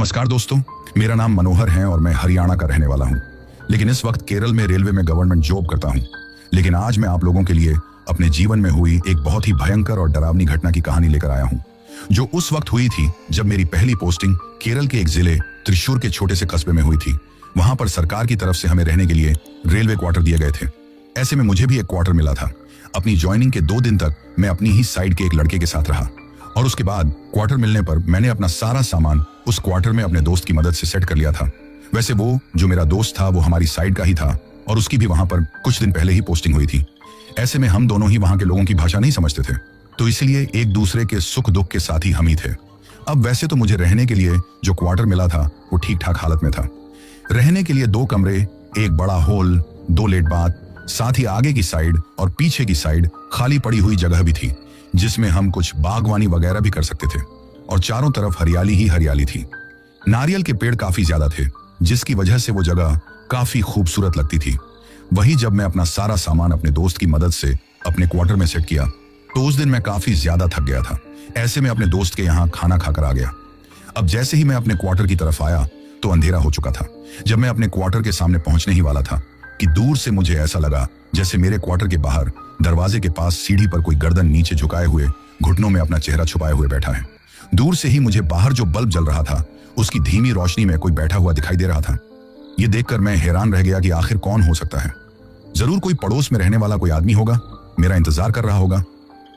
नमस्कार दोस्तों, मेरा नाम मनोहर है और मैं हरियाणा का रहने वाला हूं। लेकिन इस वक्त केरल में रेलवे में गवर्नमेंट जॉब करता हूं। लेकिन आज मैं आप लोगों के लिए अपने जीवन में हुई एक बहुत ही भयंकर और डरावनी घटना की कहानी लेकर आया हूं, जो उस वक्त हुई थी जब मेरी पहली पोस्टिंग केरल के एक जिले त्रिशूर के छोटे से कस्बे में हुई थी। वहां पर सरकार की तरफ से हमें रहने के लिए रेलवे क्वार्टर दिए गए थे। ऐसे में मुझे भी एक क्वार्टर मिला था। अपनी ज्वाइनिंग के 2 दिन तक मैं अपनी ही साइड के एक लड़के के साथ रहा और उसके बाद क्वार्टर मिलने पर मैंने अपना सारा सामान उस क्वार्टर में अपने दोस्त की मदद से सेट कर लिया था। वैसे वो जो मेरा दोस्त था वो हमारी साइड का ही था और उसकी भी वहां पर कुछ दिन पहले ही पोस्टिंग हुई थी। ऐसे में हम दोनों ही वहां के लोगों की भाषा नहीं समझते थे, तो इसलिए एक दूसरे के सुख दुख के साथी हम ही थे। अब वैसे तो मुझे रहने के लिए जो क्वार्टर मिला था वो ठीक ठाक हालत में था। रहने के लिए 2 कमरे, एक बड़ा हॉल, 2 लेट बाथ, साथ ही आगे की साइड और पीछे की साइड खाली पड़ी हुई जगह भी थी, जिसमें हम कुछ बागवानी वगैरह भी कर सकते थे और चारों तरफ हरियाली ही हरियाली थी। नारियल के पेड़ काफी ज्यादा थे, जिसकी वजह से वो जगह काफी खूबसूरत लगती थी। वही जब मैं अपना सारा सामान अपने दोस्त की मदद से अपने क्वार्टर में सेट किया तो उस दिन मैं काफी ज्यादा थक गया था। ऐसे में अपने दोस्त के यहाँ खाना खाकर आ गया। अब जैसे ही मैं अपने क्वार्टर की तरफ आया तो अंधेरा हो चुका था। जब मैं अपने क्वार्टर के सामने पहुंचने ही वाला था कि दूर से मुझे ऐसा लगा जैसे मेरे क्वार्टर के बाहर दरवाजे के पास सीढ़ी पर कोई गर्दन नीचे झुकाए हुए, घुटनों में अपना चेहरा छुपाए हुए बैठा है। दूर से ही मुझे बाहर जो बल्ब जल रहा था उसकी धीमी रोशनी में कोई बैठा हुआ दिखाई दे रहा था। यह देखकर मैं हैरान रह गया कि आखिर कौन हो सकता है। जरूर कोई पड़ोस में रहने वाला कोई आदमी होगा, मेरा इंतजार कर रहा होगा।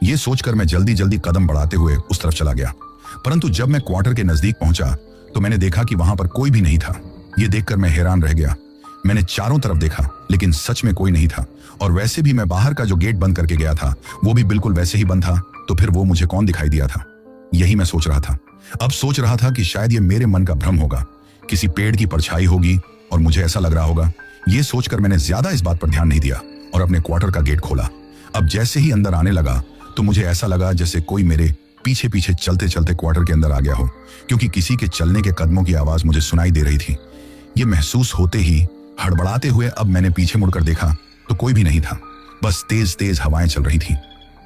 यह सोचकर मैं जल्दी जल्दी कदम बढ़ाते हुए उस तरफ चला गया। परंतु जब मैं क्वार्टर के नजदीक पहुंचा तो मैंने देखा कि वहां पर कोई भी नहीं था। यह देखकर मैं हैरान रह गया। मैंने चारों तरफ देखा लेकिन सच में कोई नहीं था, और वैसे भी मैं बाहर का जो गेट बंद करके गया था वो भी बिल्कुल वैसे ही बंद था। तो फिर वो मुझे कौन दिखाई दिया था, यही मैं सोच रहा था। अब सोच रहा था कि शायद ये मेरे मन का भ्रम होगा, किसी पेड़ की परछाई होगी और मुझे ऐसा लग रहा होगा। ये सोचकर मैंने ज्यादा इस बात पर ध्यान नहीं दिया और अपने क्वार्टर का गेट खोला। अब जैसे ही अंदर आने लगा तो मुझे ऐसा लगा जैसे कोई मेरे पीछे पीछे चलते चलते क्वार्टर के अंदर आ गया हो, क्योंकि किसी के चलने के कदमों की आवाज मुझे सुनाई दे रही थी। ये महसूस होते ही हड़बड़ाते हुए अब मैंने पीछे मुड़कर देखा तो कोई भी नहीं था, बस तेज तेज हवाएं चल रही थी।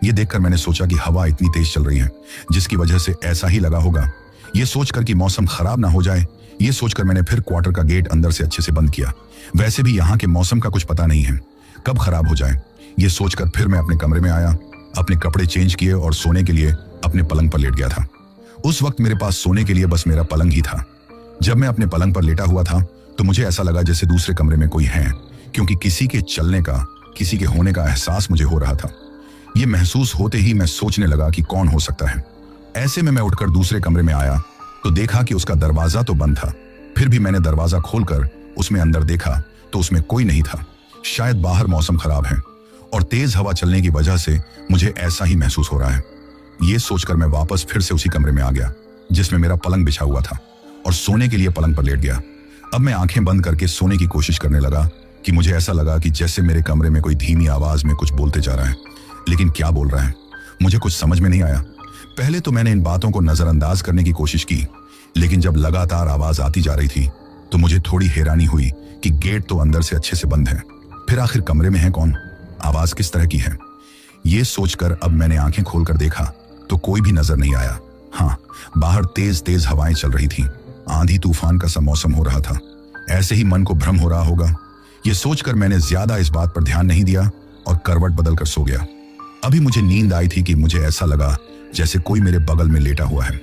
ये देखकर मैंने सोचा कि हवा इतनी तेज चल रही है जिसकी वजह से ऐसा ही लगा होगा। ये सोचकर कि मौसम खराब ना हो जाए, ये सोचकर मैंने फिर क्वार्टर का गेट अंदर से अच्छे से बंद किया। वैसे भी यहाँ के मौसम का कुछ पता नहीं है, कब खराब हो जाए। ये सोचकर फिर मैं अपने कमरे में आया, अपने कपड़े चेंज किए और सोने के लिए अपने पलंग पर लेट गया था। उस वक्त मेरे पास सोने के लिए बस मेरा पलंग ही था। जब मैं अपने पलंग पर लेटा हुआ था तो मुझे ऐसा लगा जैसे दूसरे कमरे में कोई है, क्योंकि किसी के चलने का, किसी के होने का एहसास मुझे हो रहा था। यह महसूस होते ही मैं सोचने लगा कि कौन हो सकता है। ऐसे में मैं उठकर दूसरे कमरे में आया तो देखा कि उसका दरवाजा तो बंद था। फिर भी मैंने दरवाजा खोलकर उसमें अंदर देखा तो उसमें कोई नहीं था। शायद बाहर मौसम खराब है और तेज हवा चलने की वजह से मुझे ऐसा ही महसूस हो रहा है। ये सोचकर मैं वापस फिर से उसी कमरे में आ गया जिसमें मेरा पलंग बिछा हुआ था और सोने के लिए पलंग पर लेट गया। अब मैं आंखें बंद करके सोने की कोशिश करने लगा कि मुझे ऐसा लगा कि जैसे मेरे कमरे में कोई धीमी आवाज में कुछ बोलते जा रहा है, लेकिन क्या बोल रहा है मुझे कुछ समझ में नहीं आया। पहले तो मैंने इन बातों को नजरअंदाज करने की कोशिश की, लेकिन जब लगातार आवाज आती जा रही थी तो मुझे थोड़ी हैरानी हुई कि गेट तो अंदर से अच्छे से बंद है, फिर आखिर कमरे में है कौन, आवाज किस तरह की है। ये सोचकर अब मैंने आंखें खोलकर देखा तो कोई भी नजर नहीं आया। हाँ, बाहर तेज तेज हवाएं चल रही थी, आंधी तूफान का सा मौसम हो रहा था। ऐसे ही मन को भ्रम हो रहा होगा, ये सोचकर मैंने ज्यादा इस बात पर ध्यान नहीं दिया और करवट बदलकर सो गया। अभी मुझे नींद आई थी कि मुझे ऐसा लगा जैसे कोई मेरे बगल में लेटा हुआ है,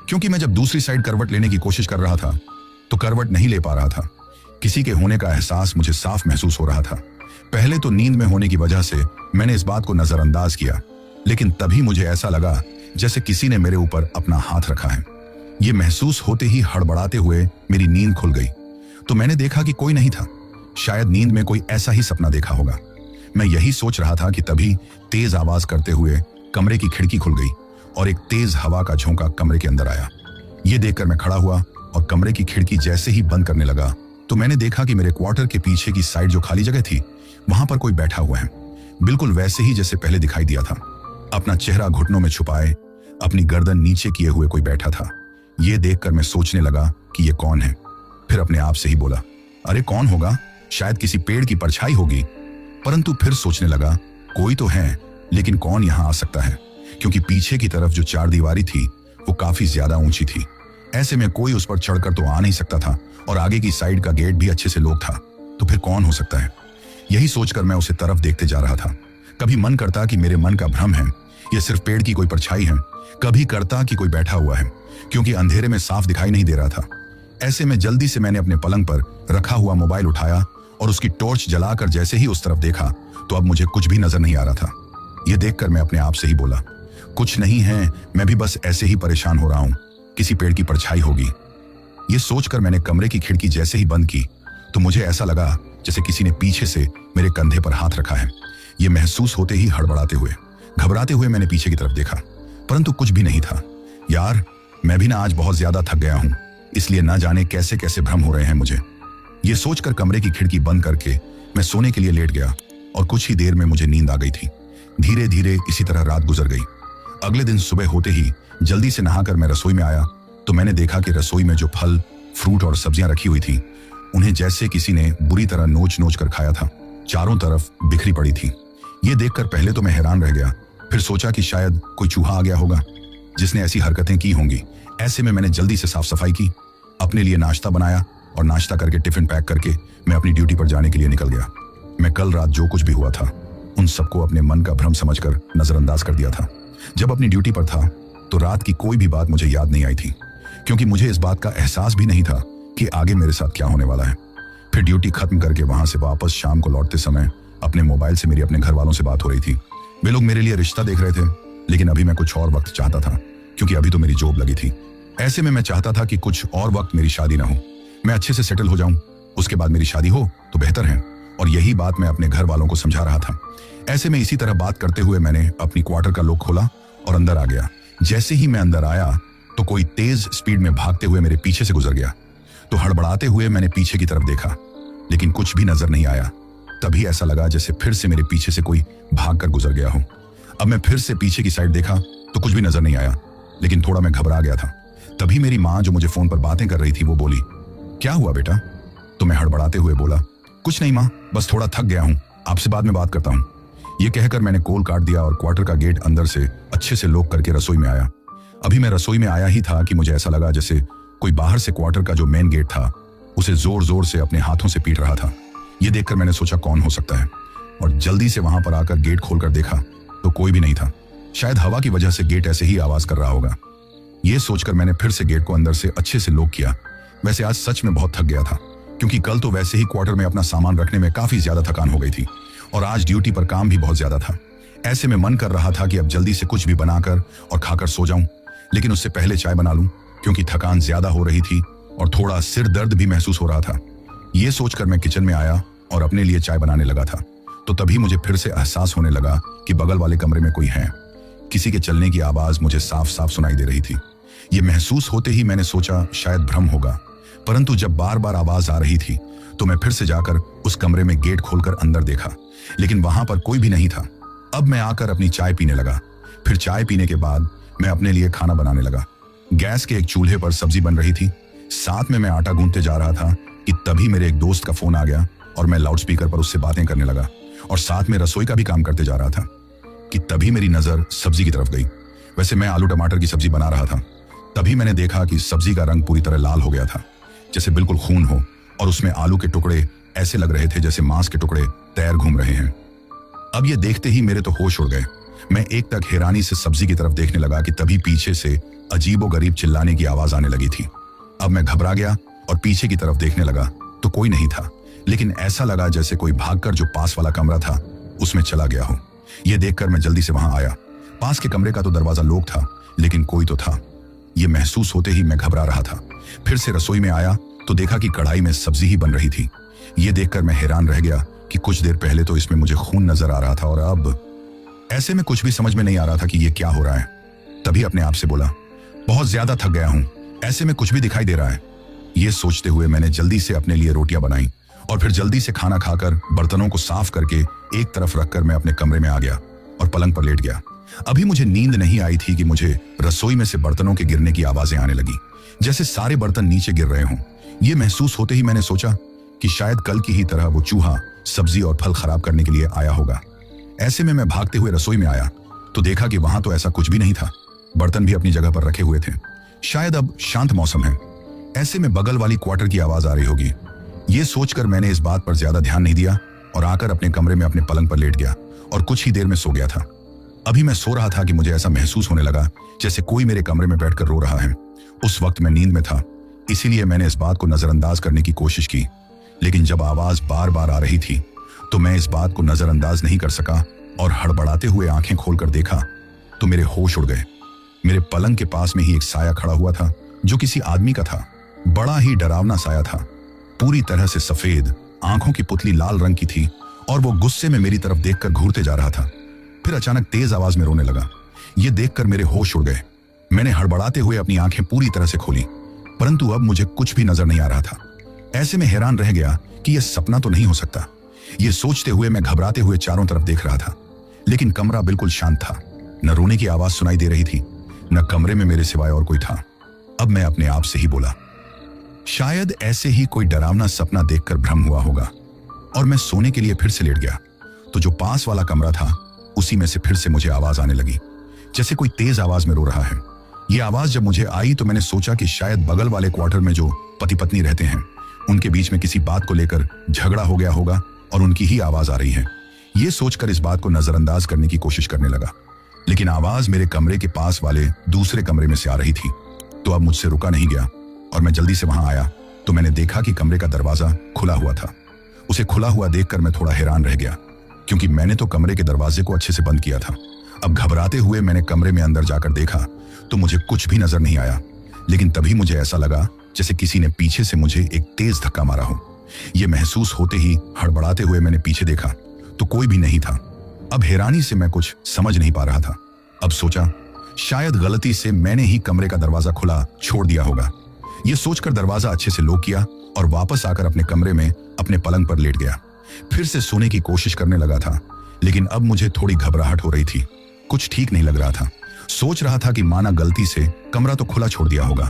क्योंकि मैं जब दूसरी साइड करवट लेने की कोशिश कर रहा था तो करवट नहीं ले पा रहा था। किसी के होने का एहसास मुझे साफ महसूस हो रहा था। पहले तो नींद में होने की वजह से मैंने इस बात को नजरअंदाज किया, लेकिन तभी मुझे ऐसा लगा जैसे किसी ने मेरे ऊपर अपना हाथ रखा है। ये महसूस होते ही हड़बड़ाते हुए मेरी नींद खुल गई तो मैंने देखा कि कोई नहीं था। शायद नींद में कोई ऐसा ही सपना देखा होगा। मैं यही सोच रहा था कि तभी तेज आवाज करते हुए कमरे की खिड़की खुल गई और एक तेज हवा का झोंका कमरे के अंदर आया। ये देखकर मैं खड़ा हुआ और कमरे की खिड़की जैसे ही बंद करने लगा तो मैंने देखा कि मेरे क्वार्टर के पीछे की साइड जो खाली जगह थी वहां पर कोई बैठा हुआ है, बिल्कुल वैसे ही जैसे पहले दिखाई दिया था। अपना चेहरा घुटनों में छुपाए, अपनी गर्दन नीचे किए हुए कोई बैठा था। यह देखकर मैं सोचने लगा कि यह कौन है। फिर अपने आप से ही बोला, अरे कौन होगा, शायद किसी पेड़ की परछाई होगी। परंतु फिर सोचने लगा, कोई तो है, लेकिन कौन यहां आ सकता है, क्योंकि पीछे की तरफ जो चारदीवारी थी वो काफी ज्यादा ऊंची थी। ऐसे में कोई उस पर चढ़कर तो आ नहीं सकता था और आगे की साइड का गेट भी अच्छे से लॉक था, तो फिर कौन हो सकता है? यही सोचकर मैं उसे तरफ देखते जा रहा था। कभी मन करता कि मेरे मन का भ्रम है, ये सिर्फ पेड़ की कोई परछाई है, कभी करता कि कोई बैठा हुआ है, क्योंकि अंधेरे में साफ दिखाई नहीं दे रहा था। ऐसे में जल्दी से मैंने अपने पलंग पर रखा हुआ मोबाइल उठाया और उसकी टॉर्च जलाकर जैसे ही उस तरफ देखा तो अब मुझे कुछ भी नजर नहीं आ रहा था। यह देखकर मैं अपने आप से ही बोला, कुछ नहीं है, मैं भी बस ऐसे ही परेशान हो रहा हूं, किसी पेड़ की परछाई होगी। ये सोचकर मैंने कमरे की खिड़की जैसे ही बंद की तो मुझे ऐसा लगा जैसे किसी ने पीछे से मेरे कंधे पर हाथ रखा है। ये महसूस होते ही हड़बड़ाते हुए, घबराते हुए मैंने पीछे की तरफ देखा, परंतु कुछ भी नहीं था। यार, मैं भी ना आज बहुत ज्यादा थक गया हूं, इसलिए ना जाने कैसे कैसे भ्रम हो रहे हैं मुझे। ये सोचकर कमरे की खिड़की बंद करके मैं सोने के लिए लेट गया और कुछ ही देर में मुझे नींद आ गई थी। धीरे धीरे इसी तरह रात गुजर गई। अगले दिन सुबह होते ही जल्दी से नहाकर मैं रसोई में आया तो मैंने देखा कि रसोई में जो फल, फ्रूट और सब्जियां रखी हुई थी उन्हें जैसे किसी ने बुरी तरह नोच नोच कर खाया था, चारों तरफ बिखरी पड़ी थी। ये देखकर पहले तो मैं हैरान रह गया, फिर सोचा कि शायद कोई चूहा आ गया होगा जिसने ऐसी हरकतें की होंगी। ऐसे में मैंने जल्दी से साफ सफाई की, अपने लिए नाश्ता बनाया और नाश्ता करके टिफिन पैक करके मैं अपनी ड्यूटी पर जाने के लिए निकल गया। मैं कल रात जो कुछ भी हुआ था उन सबको अपने मन का भ्रम समझकर नजरअंदाज कर दिया था। जब अपनी ड्यूटी पर था तो रात की कोई भी बात मुझे याद नहीं आई थी, क्योंकि मुझे इस बात का एहसास भी नहीं था कि आगे मेरे साथ क्या होने वाला है। फिर ड्यूटी खत्म करके वहां से वापस शाम को लौटते समय अपने मोबाइल से मेरी अपने घर वालों से बात हो रही थी। वे लोग मेरे लिए रिश्ता देख रहे थे, लेकिन अभी मैं कुछ और वक्त चाहता था, क्योंकि अभी तो मेरी जॉब लगी थी। ऐसे में मैं चाहता था कि कुछ और वक्त मेरी शादी ना हो, मैं अच्छे से सेटल हो जाऊं, उसके बाद मेरी शादी हो तो बेहतर है। और यही बात मैं अपने घर वालों को समझा रहा था। ऐसे में इसी तरह बात करते हुए मैंने अपनी क्वार्टर का लॉक खोला और अंदर आ गया। जैसे ही मैं अंदर आया तो कोई तेज स्पीड में भागते हुए मेरे पीछे से गुजर गया। तो हड़बड़ाते हुए मैंने पीछे की तरफ देखा, लेकिन कुछ भी नजर नहीं आया। तभी ऐसा लगा जैसे फिर से मेरे पीछे से कोई भागकर गुजर गया हो। अब मैं फिर से पीछे की साइड देखा तो कुछ भी नजर नहीं आया, लेकिन थोड़ा मैं घबरा गया था। तभी मेरी माँ जो मुझे फोन पर बातें कर रही थी वो बोली, क्या हुआ बेटा? तो मैं हड़बड़ाते हुए बोला, कुछ नहीं माँ, बस थोड़ा थक गया हूँ, आपसे बाद में बात करता हूँ। ये कहकर मैंने कॉल काट दिया और क्वार्टर का गेट अंदर से अच्छे से लॉक करके रसोई में आया। अभी मैं रसोई में आया ही था कि मुझे ऐसा लगा जैसे कोई बाहर से क्वार्टर का जो मेन गेट था उसे जोर जोर से अपने हाथों से पीट रहा था। ये देखकर मैंने सोचा कौन हो सकता है, और जल्दी से वहां पर आकर गेट खोलकर देखा तो कोई भी नहीं था। शायद हवा की वजह से गेट ऐसे ही आवाज कर रहा होगा। ये सोचकर मैंने फिर से गेट को अंदर से अच्छे से लॉक किया। वैसे आज सच में बहुत थक गया था, क्योंकि कल तो वैसे ही क्वार्टर में अपना सामान रखने में काफी ज्यादा थकान हो गई थी और आज ड्यूटी पर काम भी बहुत ज्यादा था। ऐसे में मन कर रहा था कि अब जल्दी से कुछ भी बनाकर और खाकर सो जाऊं, लेकिन उससे पहले चाय बना लूं, क्योंकि थकान ज्यादा हो रही थी और थोड़ा सिर दर्द भी महसूस हो रहा था। ये सोचकर मैं किचन में आया और अपने लिए चाय बनाने लगा था, तो तभी मुझे फिर से एहसास होने लगा कि बगल वाले कमरे में कोई है। किसी के चलने की आवाज मुझे साफ साफ सुनाई दे रही थी। ये महसूस होते ही मैंने सोचा शायद भ्रम होगा, परंतु जब बार बार आवाज आ रही थी तो मैं फिर से जाकर उस कमरे में गेट खोलकर अंदर देखा, लेकिन वहां पर कोई भी नहीं था। अब मैं आकर अपनी चाय पीने लगा। फिर चाय पीने के बाद मैं अपने लिए खाना बनाने लगा। गैस के एक चूल्हे पर सब्जी बन रही थी, साथ में मैं आटा गूंथते जा रहा था कि तभी मेरे एक दोस्त का फोन आ गया और मैं लाउडस्पीकर पर उससे बातें करने लगा और साथ में रसोई का भी काम करते जा रहा था कि तभी मेरी नजर सब्जी की तरफ गई। वैसे मैं आलू टमाटर की सब्जी बना रहा था। तभी मैंने देखा कि सब्जी का रंग पूरी तरह लाल हो गया था, जैसे बिल्कुल खून हो, और उसमें आलू के टुकड़े ऐसे लग रहे थे जैसे मांस के टुकड़े तैर घूम रहे हैं। अब ये देखते ही मेरे तो होश उड़ गए। मैं एक तक हैरानी से सब्जी की तरफ देखने लगा कि तभी पीछे से अजीबोगरीब चिल्लाने की आवाज आने लगी थी। अब मैं घबरा गया और पीछे की तरफ देखने लगा तो कोई नहीं था, लेकिन ऐसा लगा जैसे कोई भागकर जो पास वाला कमरा था उसमें चला गया हो। यह देखकर मैं जल्दी से वहां आया। पास के कमरे का तो दरवाजा लॉक था, लेकिन कोई तो था। यह महसूस होते ही मैं घबरा रहा था। फिर से रसोई में आया तो देखा कि कढ़ाई में सब्जी ही बन रही थी। यह देखकर मैं हैरान रह गया कि कुछ देर पहले तो इसमें मुझे खून नजर आ रहा था और अब ऐसे में कुछ भी समझ में नहीं आ रहा था कि यह क्या हो रहा है। तभी अपने आप से बोला, बहुत ज्यादा थक गया हूं, ऐसे में कुछ भी दिखाई दे रहा है। यह सोचते हुए मैंने जल्दी से अपने लिए रोटियां बनाई और फिर जल्दी से खाना खाकर बर्तनों को साफ करके एक तरफ रखकर मैं अपने कमरे में आ गया और पलंग पर लेट गया। अभी मुझे नींद नहीं आई थी कि मुझे रसोई में से बर्तनों के गिरने की आवाजें आने लगी, जैसे सारे बर्तन नीचे गिर रहे हों। यह महसूस होते ही मैंने सोचा कि शायद कल की ही तरह वो चूहा सब्जी और फल खराब करने के लिए आया होगा। ऐसे में मैं भागते हुए रसोई में आया तो देखा कि वहां तो ऐसा कुछ भी नहीं था। बर्तन भी अपनी जगह पर रखे हुए थे। शायद अब शांत मौसम है, ऐसे में बगल वाली क्वार्टर की आवाज आ रही होगी। ये सोचकर मैंने इस बात पर ज्यादा ध्यान नहीं दिया और आकर अपने कमरे में अपने पलंग पर लेट गया और कुछ ही देर में सो गया था। अभी मैं सो रहा था कि मुझे ऐसा महसूस होने लगा जैसे कोई मेरे कमरे में बैठकर रो रहा है। उस वक्त मैं नींद में था, इसीलिए मैंने इस बात को नजरअंदाज करने की कोशिश की, लेकिन जब आवाज बार बार आ रही थी तो मैं इस बात को नजरअंदाज नहीं कर सका और हड़बड़ाते हुए आंखें खोलकर देखा तो मेरे होश उड़ गए। मेरे पलंग के पास में ही एक साया खड़ा हुआ था जो किसी आदमी का था। बड़ा ही डरावना साया था, पूरी तरह से सफेद, आंखों की पुतली लाल रंग की थी और वो गुस्से में मेरी तरफ देखकर घूरते जा रहा था। फिर अचानक तेज आवाज में रोने लगा। ये देखकर मेरे होश उड़ गए। मैंने हड़बड़ाते हुए अपनी आंखें पूरी तरह से खोली, परंतु अब मुझे कुछ भी नजर नहीं आ रहा था। ऐसे में हैरान रह गया कि यह सपना तो नहीं हो सकता। ये सोचते हुए मैं घबराते हुए चारों तरफ देख रहा था, लेकिन कमरा बिल्कुल शांत था। न रोने की आवाज सुनाई दे रही थी, न कमरे में मेरे सिवाय और कोई था। अब मैं अपने आप से ही बोला, शायद ऐसे ही कोई डरावना सपना देखकर भ्रम हुआ होगा। और मैं सोने के लिए फिर से लेट गया तो जो पास वाला कमरा था उसी में से फिर से मुझे आवाज आने लगी, जैसे कोई तेज आवाज में रो रहा है। यह आवाज जब मुझे आई तो मैंने सोचा कि शायद बगल वाले क्वार्टर में जो पति पत्नी रहते हैं उनके बीच में किसी बात को लेकर झगड़ा हो गया होगा और उनकी ही आवाज आ रही है। ये सोचकर इस बात को नजरअंदाज करने की कोशिश करने लगा, लेकिन आवाज मेरे कमरे के पास वाले दूसरे कमरे में से आ रही थी। तो अब मुझसे रुका नहीं गया और मैं जल्दी से वहां आया तो मैंने देखा कि कमरे का दरवाजा खुला हुआ था। उसे खुला हुआ देखकर मैं थोड़ा हैरान रह गया, क्योंकि मैंने तो कमरे के दरवाजे को अच्छे से बंद किया था। अब घबराते हुए मैंने कमरे में अंदर जाकर देखा तो मुझे कुछ भी नजर नहीं आया, लेकिन तभी मुझे ऐसा लगा जैसे किसी ने पीछे से मुझे एक तेज धक्का मारा हो। यह महसूस होते ही हड़बड़ाते हुए मैंने पीछे देखा तो कोई भी नहीं था। अब हैरानी से मैं कुछ समझ नहीं पा रहा था। अब सोचा शायद गलती से मैंने ही कमरे का दरवाजा खुला छोड़ दिया होगा। यह सोचकर दरवाजा अच्छे से लॉक किया और वापस आकर अपने कमरे में अपने पलंग पर लेट गया। फिर से सोने की कोशिश करने लगा था, लेकिन अब मुझे थोड़ी घबराहट हो रही थी। कुछ ठीक नहीं लग रहा था। सोच रहा था कि माना गलती से कमरा तो खुला छोड़ दिया होगा,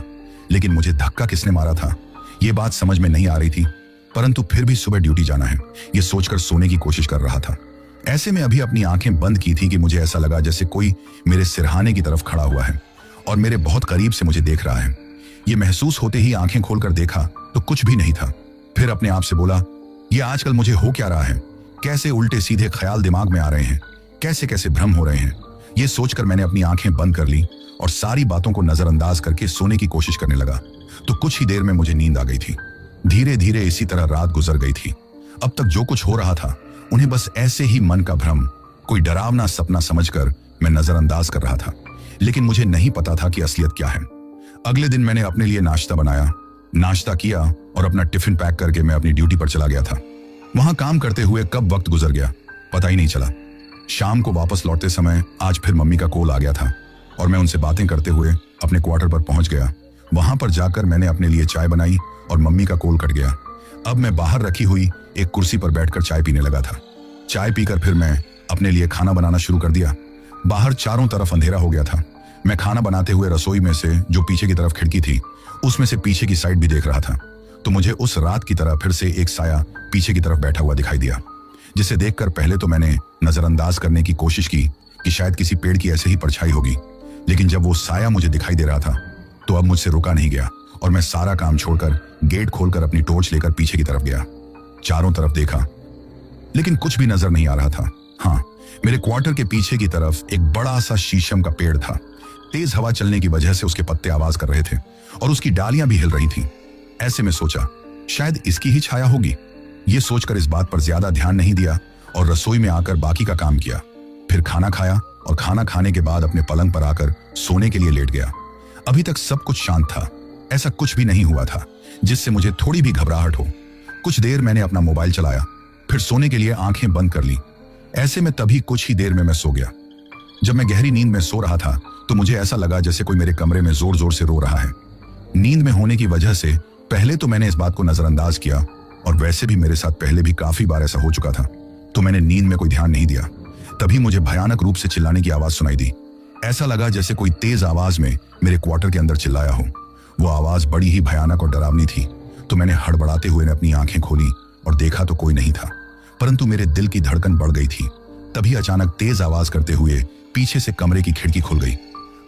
लेकिन मुझे धक्का किसने मारा था यह बात समझ में नहीं आ रही थी। परंतु फिर भी सुबह ड्यूटी जाना है, यह सोचकर सोने की कोशिश कर रहा था। ऐसे में अभी अपनी आंखें बंद की थी कि मुझे ऐसा लगा जैसे कोई मेरे सिरहाने की तरफ खड़ा हुआ है और मेरे बहुत करीब से मुझे देख रहा है। यह महसूस होते ही आंखें खोलकर देखा तो कुछ भी नहीं था। फिर अपने आप से बोला, यह आजकल मुझे हो क्या रहा है? कैसे उल्टे सीधे ख्याल दिमाग में आ रहे हैं, कैसे कैसे भ्रम हो रहे हैं। यह सोचकर मैंने अपनी आंखें बंद कर ली और सारी बातों को नजरअंदाज करके सोने की कोशिश करने लगा। तो कुछ ही देर में मुझे नींद आ गई थी। धीरे धीरे इसी तरह रात गुजर गई थी। अब तक जो कुछ हो रहा था उन्हें बस ऐसे ही मन का भ्रम, कोई डरावना सपना समझकर मैं नजरअंदाज कर रहा था, लेकिन मुझे नहीं पता था कि असलियत क्या है। अगले दिन मैंने अपने लिए नाश्ता बनाया, नाश्ता किया और अपना टिफिन पैक करके मैं अपनी ड्यूटी पर चला गया था। वहां काम करते हुए कब वक्त गुजर गया पता ही नहीं चला। शाम को वापस लौटते समय आज फिर मम्मी का कॉल आ गया था और मैं उनसे बातें करते हुए अपने क्वार्टर पर पहुंच गया। वहां पर जाकर मैंने अपने लिए चाय बनाई और मम्मी का कॉल कट गया। अब मैं बाहर रखी हुई एक कुर्सी पर बैठकर चाय पीने लगा था। चाय पीकर फिर मैं अपने लिए खाना बनाना शुरू कर दिया। बाहर चारों तरफ अंधेरा हो गया था। मैं खाना बनाते हुए रसोई में से जो पीछे की तरफ खिड़की थी उसमें से पीछे की साइड भी देख रहा था, तो मुझे उस रात की तरह फिर से एक साया पीछे की तरफ बैठा हुआ दिखाई दिया, जिसे देखकर पहले तो मैंने नजरअंदाज करने की कोशिश की कि शायद किसी पेड़ की ऐसे ही परछाई होगी, लेकिन जब वो साया मुझे दिखाई दे रहा था तो अब मुझसे रुका नहीं गया और मैं सारा काम छोड़कर गेट खोलकर अपनी टॉर्च लेकर पीछे की तरफ गया। चारों तरफ देखा लेकिन कुछ भी नजर नहीं आ रहा था। हाँ, मेरे क्वार्टर के पीछे की तरफ एक बड़ा सा शीशम का पेड़ था। तेज हवा चलने की वजह से उसके पत्ते आवाज कर रहे थे और उसकी डालियां भी हिल रही थीं। ऐसे में सोचा शायद इसकी ही छाया होगी। ये सोचकर इस बात पर ज्यादा ध्यान नहीं दिया और रसोई में आकर बाकी का काम किया। फिर खाना खाया और खाना खाने के बाद अपने पलंग पर आकर सोने के लिए लेट गया। अभी तक सब कुछ शांत था, ऐसा कुछ भी नहीं हुआ था जिससे मुझे थोड़ी भी घबराहट हो। कुछ देर मैंने अपना मोबाइल चलाया, फिर सोने के लिए आंखें बंद कर ली। ऐसे में तभी कुछ ही देर में मैं सो गया। जब मैं गहरी नींद में सो रहा था तो मुझे ऐसा लगा जैसे कोई मेरे कमरे में जोर जोर से रो रहा है। नींद में होने की वजह से पहले तो मैंने इस बात को नजरअंदाज किया और वैसे भी मेरे साथ पहले भी काफी बार ऐसा हो चुका था, तो मैंने नींद में कोई ध्यान नहीं दिया। तभी मुझे भयानक रूप से चिल्लाने की आवाज सुनाई दी। ऐसा लगा जैसे कोई तेज आवाज में मेरे क्वार्टर के अंदर चिल्लाया हो। वो आवाज बड़ी ही भयानक और डरावनी थी, तो मैंने हड़बड़ाते हुए अपनी आंखें खोली और देखा तो कोई नहीं था, परंतु मेरे दिल की धड़कन बढ़ गई थी। तभी अचानक तेज आवाज करते हुए पीछे से कमरे की खिड़की खुल गई।